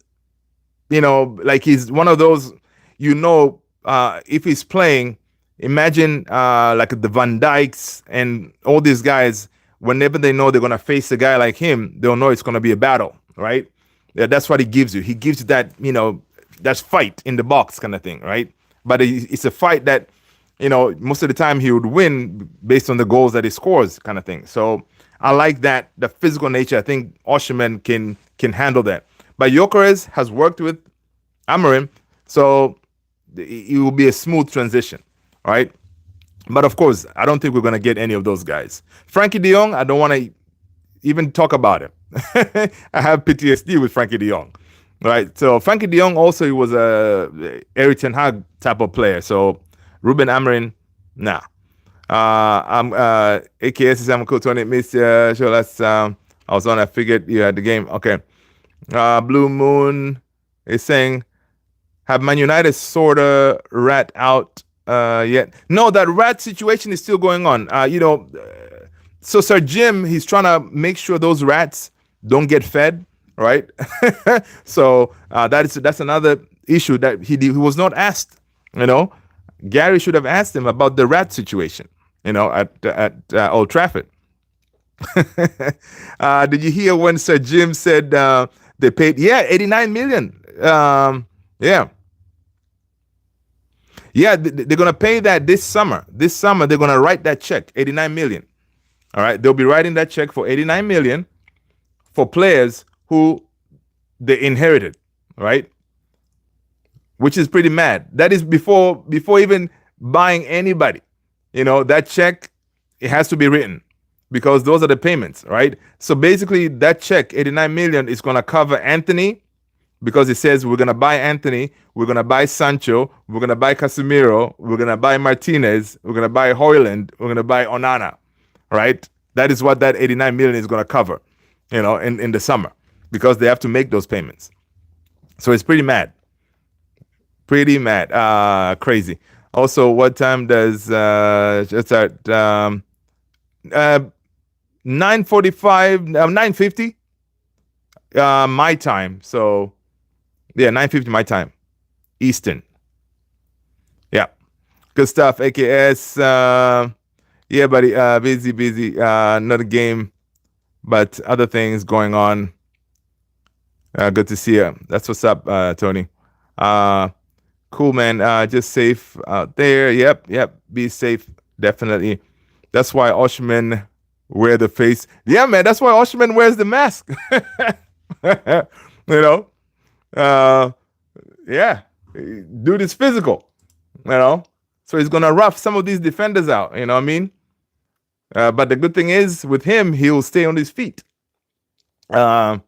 Like he's one of those. If he's playing, imagine like the Van Dijks and all these guys. Whenever they know they're gonna face a guy like him, they'll know it's gonna be a battle, right? Yeah, that's what he gives you. He gives you that, that fight in the box kind of thing, right? But it's a fight that, most of the time he would win based on the goals that he scores, kind of thing. So I like that, the physical nature. I think Osimhen can handle that. But Gyökeres has worked with Amorim, so it will be a smooth transition, all right? But of course, I don't think we're going to get any of those guys. Frankie de Jong, I don't want to even talk about him. I have PTSD with Frankie de Jong, right? So Frankie de Jong also, he was a Erik ten Hag type of player. So Ruben Amorim, nah. I'm AKS is I'm cool 20 Mr. Sure, that's I was on. I figured you had the game. Okay. Blue Moon is saying, have Man United sort of rat out yet? No, that rat situation is still going on. So Sir Jim, he's trying to make sure those rats don't get fed, right? So that's another issue that he was not asked. Gary should have asked him about the rat situation. At Old Trafford. Did you hear when Sir Jim said they paid? Yeah, 89 million. Yeah. Yeah, they're going to pay that this summer. This summer, they're going to write that check, 89 million. All right, they'll be writing that check for 89 million for players who they inherited, right? Which is pretty mad. That is before even buying anybody. That check, it has to be written because those are the payments, right? So basically, that check, 89 million, is going to cover Anthony, because it says we're going to buy Anthony, we're going to buy Sancho, we're going to buy Casemiro, we're going to buy Martinez, we're going to buy Hoyland, we're going to buy Onana, right? That is what that 89 million is going to cover, in the summer, because they have to make those payments. So it's pretty mad. Pretty mad. Crazy. Also, what time does it's at 9:45, 9:50 my time. So yeah, 9:50 my time, Eastern. Yeah, good stuff. AKS. Yeah, buddy. Busy. Not a game, but other things going on. Good to see you. That's what's up, Tony. Cool, man. Just safe out there. Yep. Be safe, definitely. That's why Osimhen wear the face. Yeah, man. That's why Osimhen wears the mask. Yeah. Dude is physical. So he's gonna rough some of these defenders out. You know what I mean? But the good thing is, with him, he'll stay on his feet. So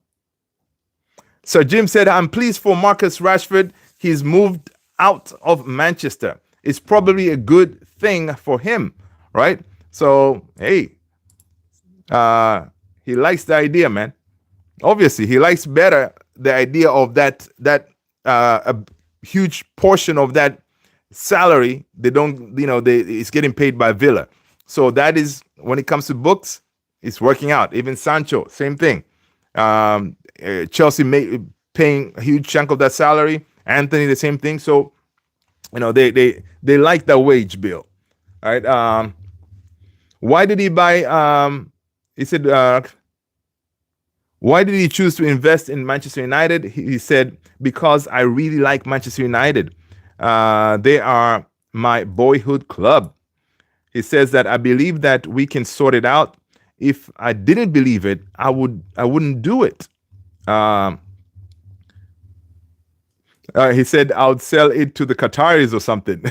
Jim said, "I'm pleased for Marcus Rashford. He's moved out of Manchester. It's probably a good thing for him, right?" So, hey, he likes the idea, man. Obviously, he likes better the idea of that a huge portion of that salary it's getting paid by Villa. So that is, when it comes to books, it's working out. Even Sancho, same thing. Chelsea paying a huge chunk of that salary. Anthony, the same thing. So, they like the wage bill. All right. Why did he buy? He said, why did he choose to invest in Manchester United? He said, because I really like Manchester United. They are my boyhood club. He says that I believe that we can sort it out. If I didn't believe it, I wouldn't do it. Um, he said I would sell it to the Qataris or something,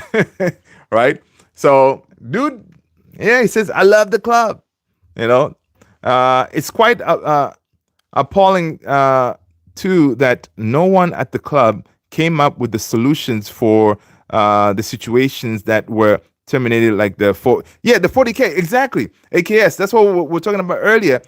right? So, dude, yeah, he says I love the club. You know, it's quite appalling too that no one at the club came up with the solutions for the situations that were terminated, like the 40K exactly AKS. That's what we're talking about earlier,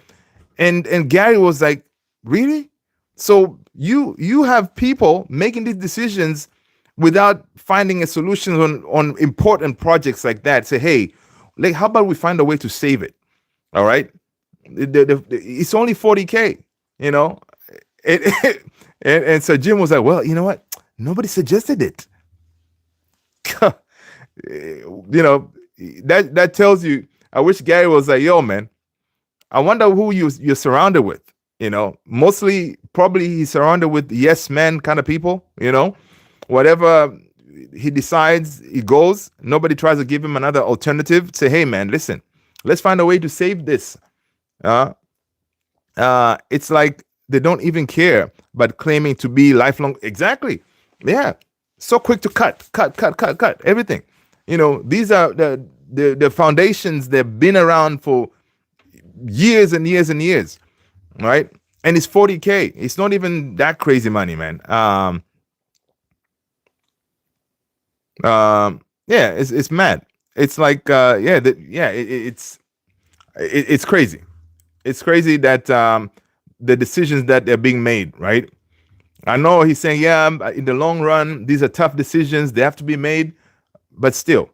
and Gary was like, really? So you have people making these decisions without finding a solution on important projects like that. Say, hey, like, how about we find a way to save it? All right, it's only 40K, you know. And so Jim was like, well, you know what? Nobody suggested it. You know, that tells you. I wish Gary was like, yo, man, I wonder who you're surrounded with. You know, mostly probably he's surrounded with yes men kind of people. You know, whatever he decides, he goes. Nobody tries to give him another alternative. Say, hey, man, listen, let's find a way to save this. It's like they don't even care, but claiming to be lifelong. Exactly. Yeah. So quick to cut everything. You know, these are the foundations. They've been around for years and years and years, right? And it's 40K. It's not even that crazy money, man. Yeah, it's mad. It's like it's crazy. It's crazy that the decisions that are being made, right? I know he's saying, yeah, in the long run, these are tough decisions. They have to be made, but still,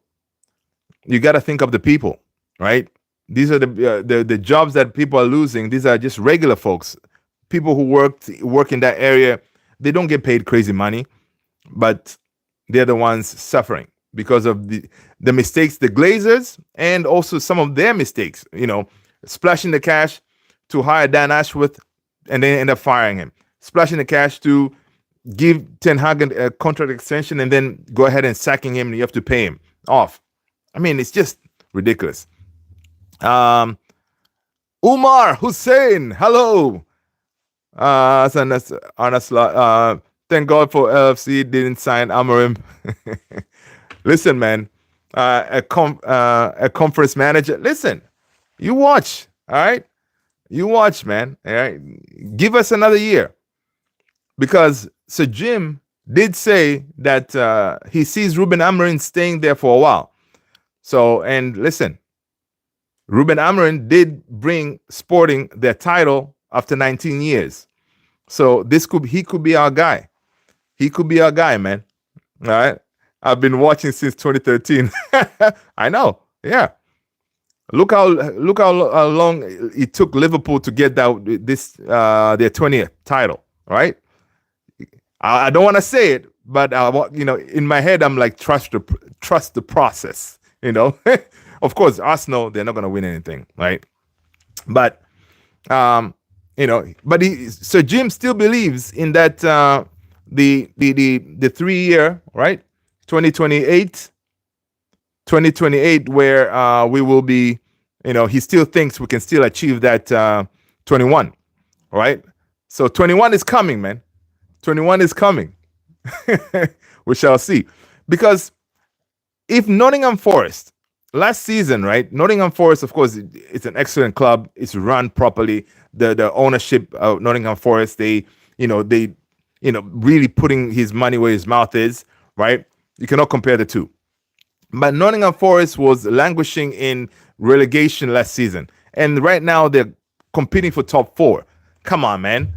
you got to think of the people, right? These are the jobs that people are losing. These are just regular folks, people who work in that area. They don't get paid crazy money, but they're the ones suffering because of the mistakes, the Glazers, and also some of their mistakes. You know, splashing the cash to hire Dan Ashworth and then end up firing him. Splashing the cash to give Ten Hag a contract extension and then go ahead and sacking him, and you have to pay him off. I mean, it's just ridiculous. Umar Hussein, hello. Thank God for LFC didn't sign Amorim. Listen, man, a conference manager. Listen, you watch, all right? You watch, man. All right, give us another year, because Sir Jim did say that he sees Ruben Amorim staying there for a while. So, and listen, Ruben Amorim did bring Sporting their title after 19 years. So he could be our guy. He could be our guy, man. All right. I've been watching since 2013. I know. Yeah. Look how long it took Liverpool to get their 20th title, right? I don't want to say it, but in my head I'm like, trust the process. You know, of course, Arsenal, they're not going to win anything, right? But Sir Jim still believes in that the 3-year, right, 2028, where we will be, he still thinks we can still achieve that 21, right? So 21 is coming, man. 21 is coming. We shall see. Because if Nottingham Forest last season, right? Nottingham Forest, of course, it's an excellent club. It's run properly. The ownership of Nottingham Forest, they really putting his money where his mouth is, right? You cannot compare the two. But Nottingham Forest was languishing in relegation last season, and right now they're competing for top 4. Come on, man.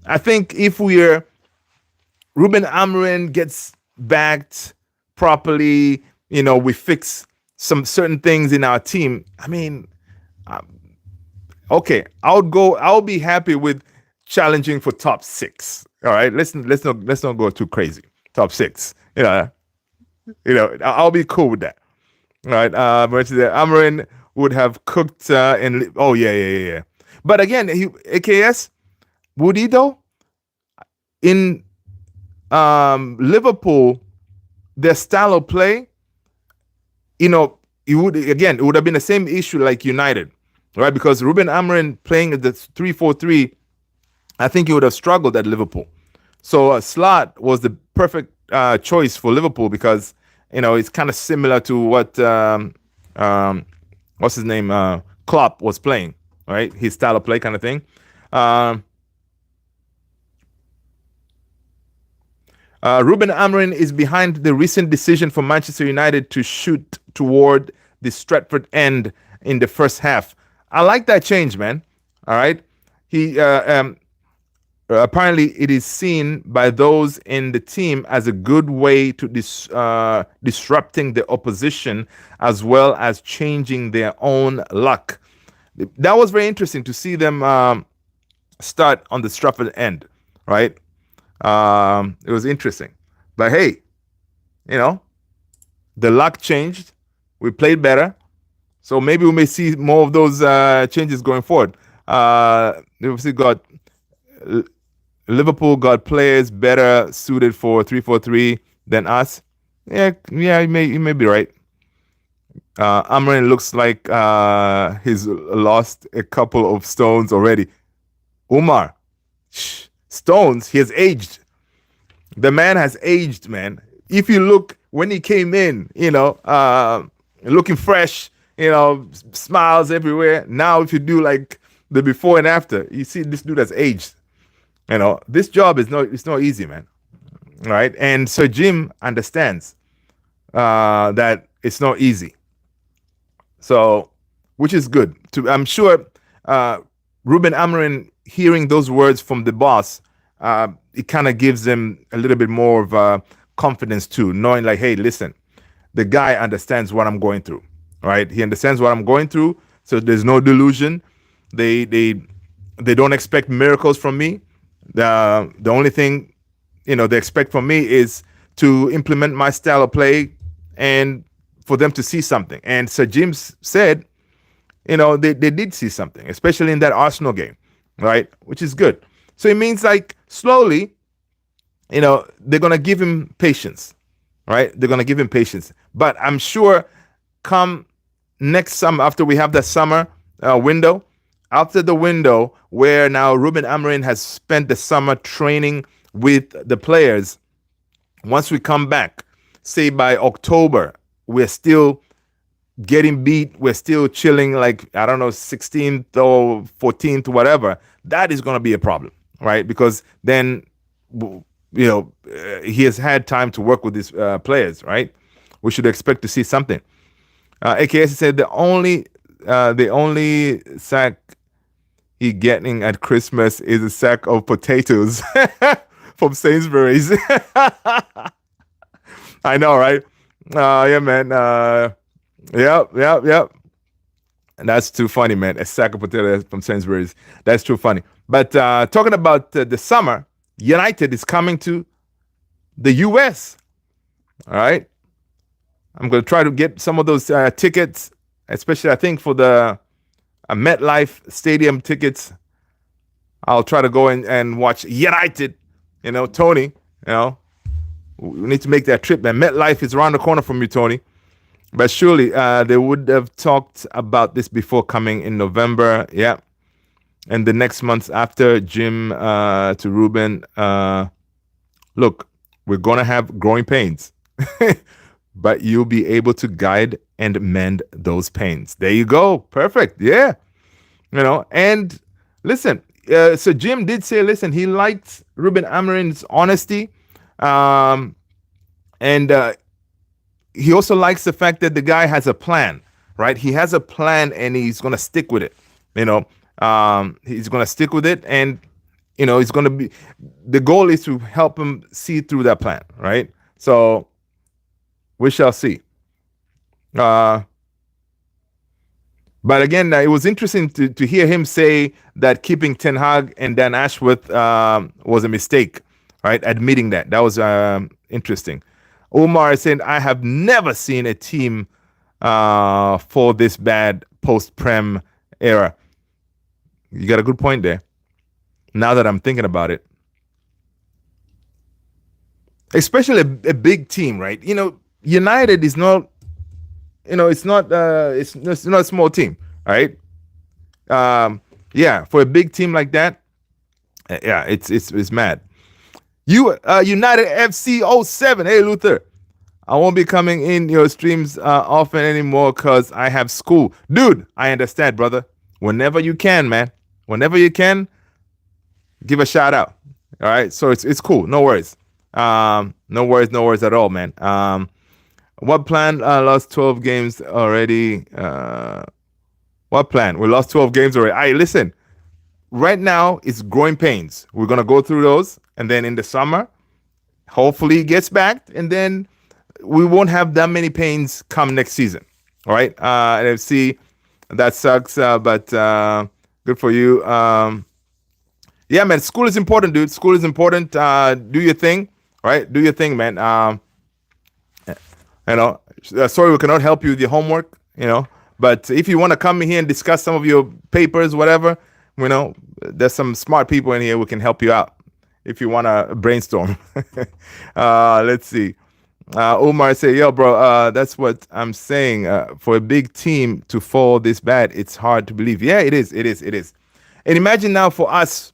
I think if Ruben Amorim gets backed properly, we fix some certain things in our team. I mean, okay, I'll be happy with challenging for top 6. All right, let's not go too crazy. Top 6, I'll be cool with that. All right, Amorim would have cooked yeah. But again, AKS, would he though? In Liverpool, their style of play, it would have been the same issue like United, right? Because Ruben Amorim playing at the 3-4-3, I think he would have struggled at Liverpool. So Slot was the perfect choice for Liverpool because it's kind of similar to what um, what's his name Klopp was playing, right? His style of play kind of thing. Um, Ruben Amorim is behind the recent decision for Manchester United to shoot toward the Stratford end in the first half. I like that change, man. All right. He apparently it is seen by those in the team as a good way to disrupting the opposition as well as changing their own luck. That was very interesting to see them start on the Stratford end, right? It was interesting, but hey, the luck changed. We played better, so maybe we may see more of those changes going forward. Obviously, got Liverpool got players better suited for 3-4-3 than us. Yeah, you may be right. Amorim looks like he's lost a couple of stones already. Umar, stones. He has aged. The man has aged, man. If you look when he came in, looking fresh, smiles everywhere. Now, if you do like the before and after, you see this dude has aged. This job it's not easy, man. Right? And Sir Jim understands that it's not easy. So, which is good. I'm sure Ruben Amorim hearing those words from the boss, it kind of gives him a little bit more of confidence too, knowing like, hey, listen, the guy understands what I'm going through, right? He understands what I'm going through, so there's no delusion. They don't expect miracles from me. The only thing they expect from me is to implement my style of play and for them to see something. And Sir James said, they did see something, especially in that Arsenal game, right? Which is good. So it means like slowly, they're going to give him patience, right? They're going to give him patience. But I'm sure come next summer, after we have that summer window, after the window where now Ruben Amorim has spent the summer training with the players, once we come back, say by October, we're still getting beat, we're still chilling like, I don't know, 16th or 14th, whatever, that is going to be a problem, right? Because then, he has had time to work with these players, right? We should expect to see something. AKS said the only sack he getting at Christmas is a sack of potatoes from Sainsbury's. I know, right? Yeah, man. Yep. And that's too funny, man. A sack of potatoes from Sainsbury's. That's too funny. But talking about the summer, United is coming to the U.S. All right. I'm going to try to get some of those tickets, especially I think for the MetLife Stadium tickets. I'll try to go and watch United. Tony, we need to make that trip, man. MetLife is around the corner from you, Tony. But surely they would have talked about this before coming in November. Yeah. And the next months after, Jim to Ruben, look, we're going to have growing pains, but you'll be able to guide and mend those pains. There you go. Perfect. Yeah. And listen, so Jim did say, listen, he liked Ruben Amorim's honesty. And he also likes the fact that the guy has a plan, right? He has a plan and he's going to stick with it. He's going to stick with it, and he's going to be, the goal is to help him see through that plan, right? So we shall see. But again, it was interesting to hear him say that keeping Ten Hag and Dan Ashworth was a mistake, right? Admitting that was interesting. Omar is saying, I have never seen a team fall this bad post-Prem era. You got a good point there. Now that I'm thinking about it. Especially a big team, right? United is not it's not a small team. All right. Yeah, for a big team like that, yeah, it's mad. United FC '07. Hey Luther, I won't be coming in your streams often anymore because I have school. Dude, I understand, brother. Whenever you can, man. Whenever you can, give a shout out. All right. So it's cool. No worries. No worries at all, man. What plan? Lost 12 games already. What plan? We lost 12 games already. Hey, listen. Right now, it's growing pains. We're gonna go through those, and then in the summer, hopefully, it gets back, and then we won't have that many pains come next season. All right. NFC, that sucks, but good for you. Yeah, man. School is important, dude. School is important. Do your thing. All right. Do your thing, man. Sorry we cannot help you with your homework. But if you want to come in here and discuss some of your papers, whatever, there's some smart people in here who can help you out if you want to brainstorm. Let's see. Omar say, yo, bro, that's what I'm saying. For a big team to fall this bad, it's hard to believe. Yeah, it is. And imagine now for us,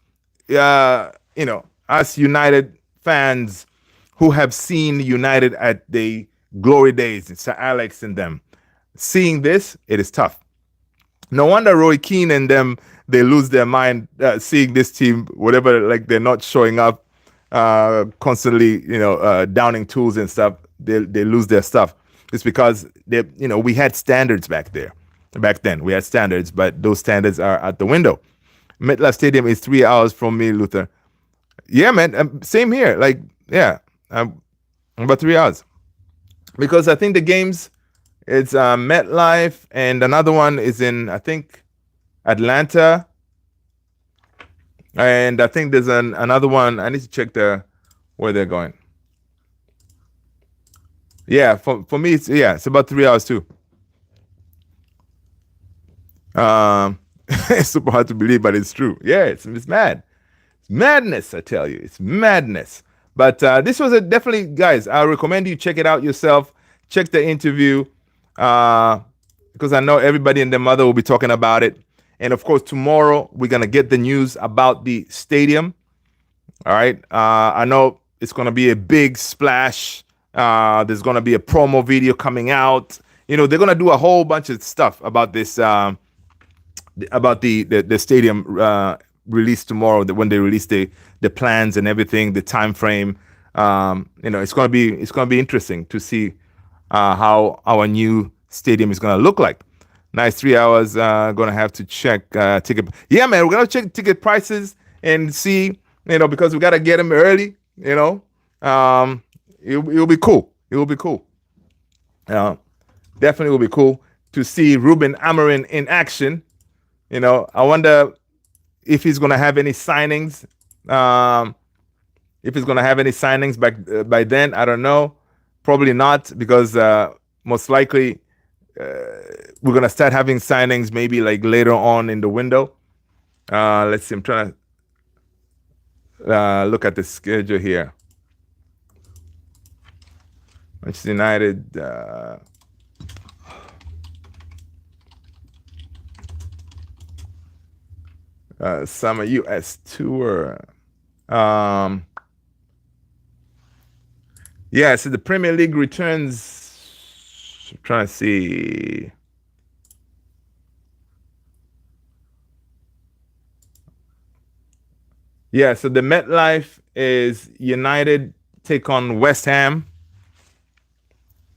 us United fans who have seen United at the glory days, Sir Alex and them. Seeing this, it is tough. No wonder Roy Keane and them, they lose their mind seeing this team, whatever, like they're not showing up constantly, downing tools and stuff. They lose their stuff. It's because we had standards back there. Back then, we had standards, but those standards are out the window. MetLife Stadium is 3 hours from me, Luther. Yeah, man. Same here. Like, yeah, about 3 hours. Because I think the games, it's MetLife, and another one is in, I think, Atlanta. And I think there's another one. I need to check where they're going. Yeah, for me, it's about 3 hours too. It's super hard to believe, but it's true. Yeah, it's mad. It's madness, I tell you. It's madness. But this was definitely, guys, I recommend you check it out yourself. Check the interview because I know everybody and their mother will be talking about it. And, of course, tomorrow we're going to get the news about the stadium. All right. I know it's going to be a big splash. There's going to be a promo video coming out. They're going to do a whole bunch of stuff about this, about the stadium release tomorrow, when they release the plans and everything, the time frame. It's going to be interesting to see how our new stadium is going to look like. Nice 3 hours. Going to have to check ticket. Yeah, man, we're going to check ticket prices and see, because we got to get them early, It'll be cool. It will be cool. Definitely will be cool to see Ruben Amorim in action. I wonder if he's going to have any signings. If he's going to have any signings by then, I don't know. Probably not, because most likely we're going to start having signings maybe like later on in the window. Let's see. I'm trying to look at the schedule here. Manchester United. Summer US tour. Yeah, so the Premier League returns. I'm trying to see. Yeah, so the MetLife is United take on West Ham.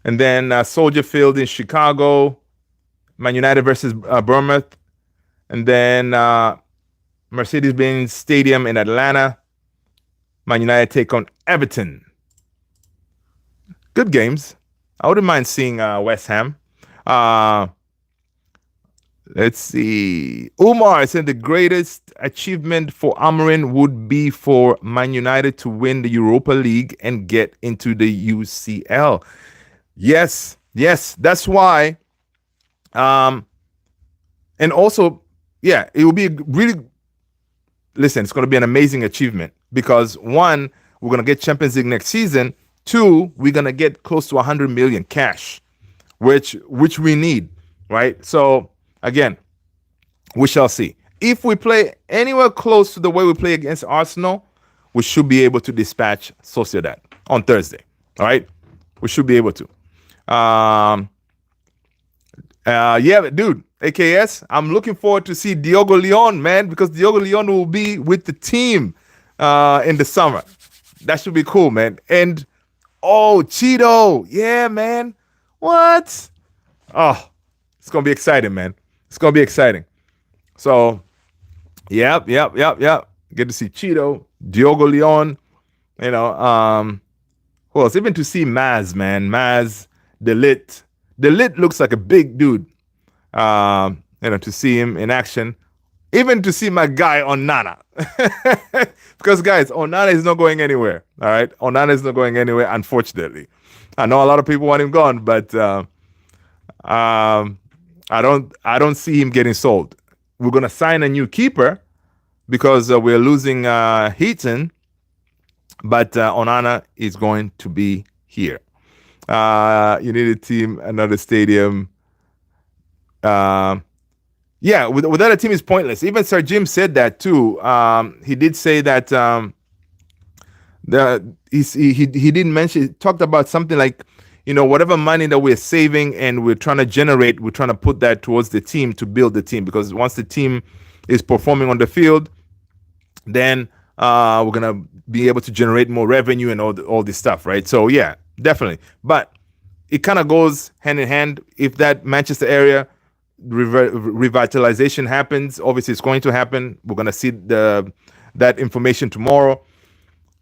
And then Soldier Field in Chicago. Man United versus Bournemouth. And then Mercedes-Benz Stadium in Atlanta. Man United take on Everton. Good games. I wouldn't mind seeing West Ham. Let's see. Umar said the greatest achievement for Amorim would be for Man United to win the Europa League and get into the UCL. Yes, that's why. And also, yeah, it will be really. Listen, it's going to be an amazing achievement because one, we're going to get Champions League next season. Two, we're going to get close to 100 million cash, which we need, right? So again, we shall see. If we play anywhere close to the way we play against Arsenal, we should be able to dispatch Sociedad on Thursday. All right, we should be able to. Um, yeah, dude, AKS, I'm looking forward to see Diogo Leon, man, because Diogo Leon will be with the team in the summer. That should be cool, man. And oh, Cheeto, yeah, man. What? Oh, it's gonna be exciting, man. It's gonna be exciting. So, yep. Get to see Cheeto, Diogo Leon. You know, who else? Even to see Maz, man. Maz, Delit. Delit looks like a big dude. To see him in action. Even to see my guy Onana. Because guys, Onana is not going anywhere. All right. Onana is not going anywhere, unfortunately. I know a lot of people want him gone, but I don't see him getting sold. We're gonna sign a new keeper because we're losing Heaton, but Onana is going to be here. You need a team, another stadium. Without a team is pointless. Even Sir Jim said that too. He did say that he didn't mention. He talked about something like, whatever money that we're saving and we're trying to generate, we're trying to put that towards the team to build the team. Because once the team is performing on the field, then we're gonna be able to generate more revenue and all this stuff, right? So yeah, definitely. But it kind of goes hand in hand. If that Manchester area revitalization happens, obviously it's going to happen. We're gonna see that information tomorrow.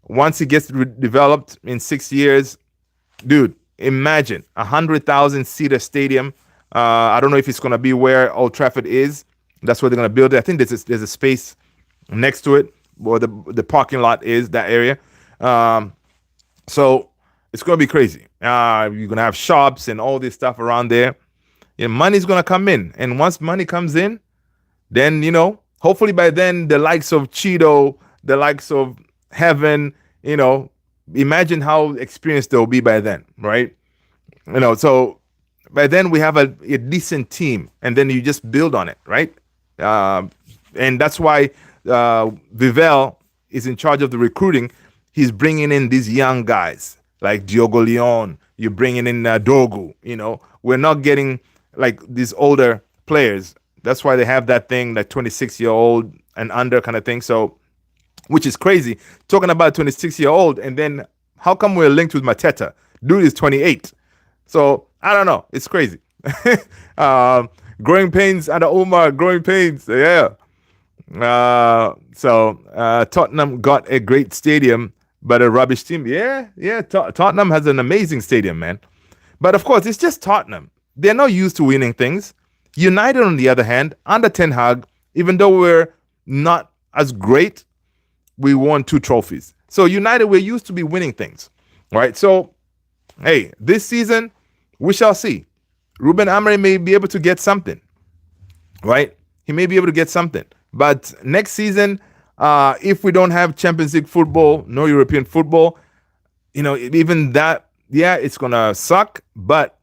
Once it gets developed in 6 years, dude, imagine 100,000 seater stadium. I don't know if it's gonna be where Old Trafford is. That's where they're gonna build it. I think there's a space next to it where the parking lot is, that area. So it's gonna be crazy. You're gonna have shops and all this stuff around there. Money's gonna come in, and once money comes in, then hopefully by then the likes of Cheeto, the likes of Heaven, imagine how experienced they'll be by then, right? So by then we have a decent team, and then you just build on it, right? And that's why Vivel is in charge of the recruiting. He's bringing in these young guys like Diogo Leon. You're bringing in Dogu. We're not getting like these older players. That's why they have that thing, like 26-year-old and under kind of thing. So, which is crazy. Talking about 26-year-old, and then how come we're linked with Mateta? Dude is 28. So I don't know. It's crazy. Growing pains under Omar. Growing pains. Yeah. Tottenham got a great stadium, but a rubbish team. Yeah. Tottenham has an amazing stadium, man. But of course, it's just Tottenham. They're not used to winning things. United, on the other hand, under Ten Hag, even though we're not as great, we won 2 trophies. So United, we're used to be winning things, right? So, hey, this season, we shall see. Ruben Amorim may be able to get something, right? He may be able to get something. But next season, if we don't have Champions League football, no European football, even that, yeah, it's going to suck. But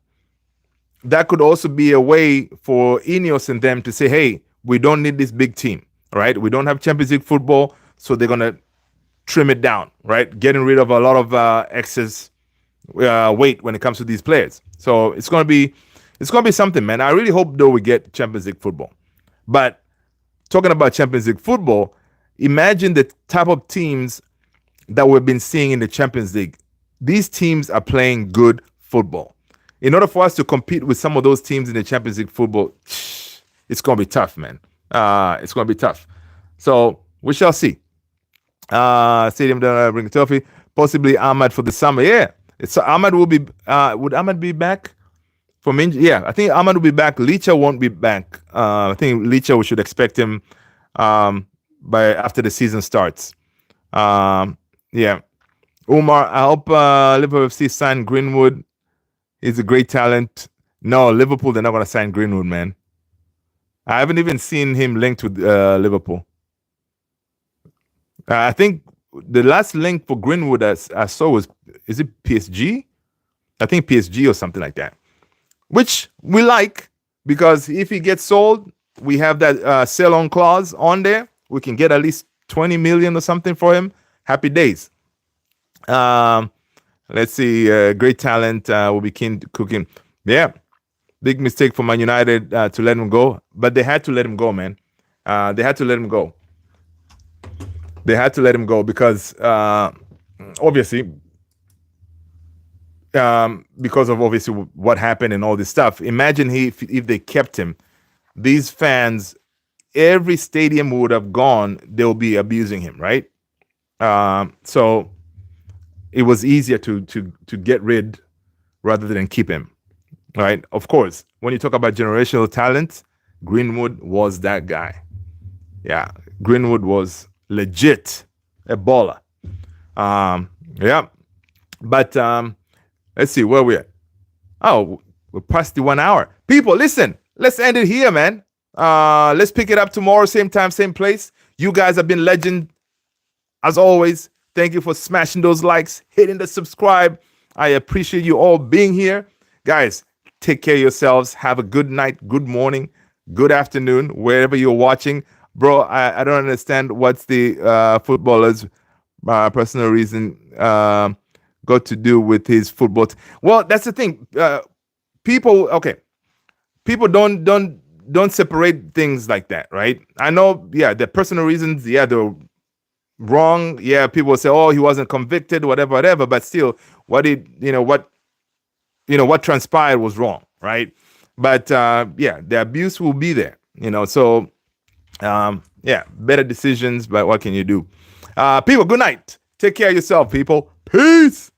that could also be a way for Ineos and them to say, hey, we don't need this big team, right? We don't have Champions League football, so they're going to trim it down, right? Getting rid of a lot of excess weight when it comes to these players. So it's going to be something, man. I really hope, though, we get Champions League football. But talking about Champions League football, imagine the type of teams that we've been seeing in the Champions League. These teams are playing good football. In order for us to compete with some of those teams in the Champions League football, it's going to be tough, man. It's going to be tough. So we shall see. Stadium bring a trophy. Possibly Ahmad for the summer. Yeah, Ahmad will be. Would Ahmad be back from injury? Yeah, I think Ahmad will be back. Licha won't be back. I think Licha, we should expect him by after the season starts. Yeah. Umar, I hope Liverpool FC sign Greenwood. He's a great talent. No, Liverpool, they're not going to sign Greenwood, man. I haven't even seen him linked with Liverpool. I think the last link for Greenwood I saw was, is it PSG? I think PSG or something like that. which we like because if he gets sold, we have that sell on clause on there. We can get at least 20 million or something for him. Happy days. Um, let's see. Great talent. Will be keen to cooking. Yeah, big mistake for Man United to let him go, but they had to let him go, man. They had to let him go. They had to let him go because obviously because of obviously what happened and all this stuff. Imagine if they kept him, these fans, every stadium would have gone. They'll be abusing him, right? So it was easier to get rid rather than keep him, right? Of course, when you talk about generational talent, Greenwood was that guy. Yeah, Greenwood was legit a baller. Yeah, but let's see where we're at. Oh, we're past the 1 hour. People, listen, let's end it here, man. Let's pick it up tomorrow, same time, same place. You guys have been legend as always. Thank you for smashing those likes, hitting the subscribe. I appreciate you all being here. Guys, take care of yourselves. Have a good night, good morning, good afternoon, wherever you're watching. Bro, I don't understand what's the footballer's personal reason got to do with his football. Well, that's the thing. People don't separate things like that, right? I know, yeah, the personal reasons, yeah, they're wrong. Yeah, people say, oh, he wasn't convicted, whatever. But still, what transpired was wrong, right? But yeah, the abuse will be there, So yeah, better decisions. But what can you do? People, good night. Take care of yourself, people. Peace.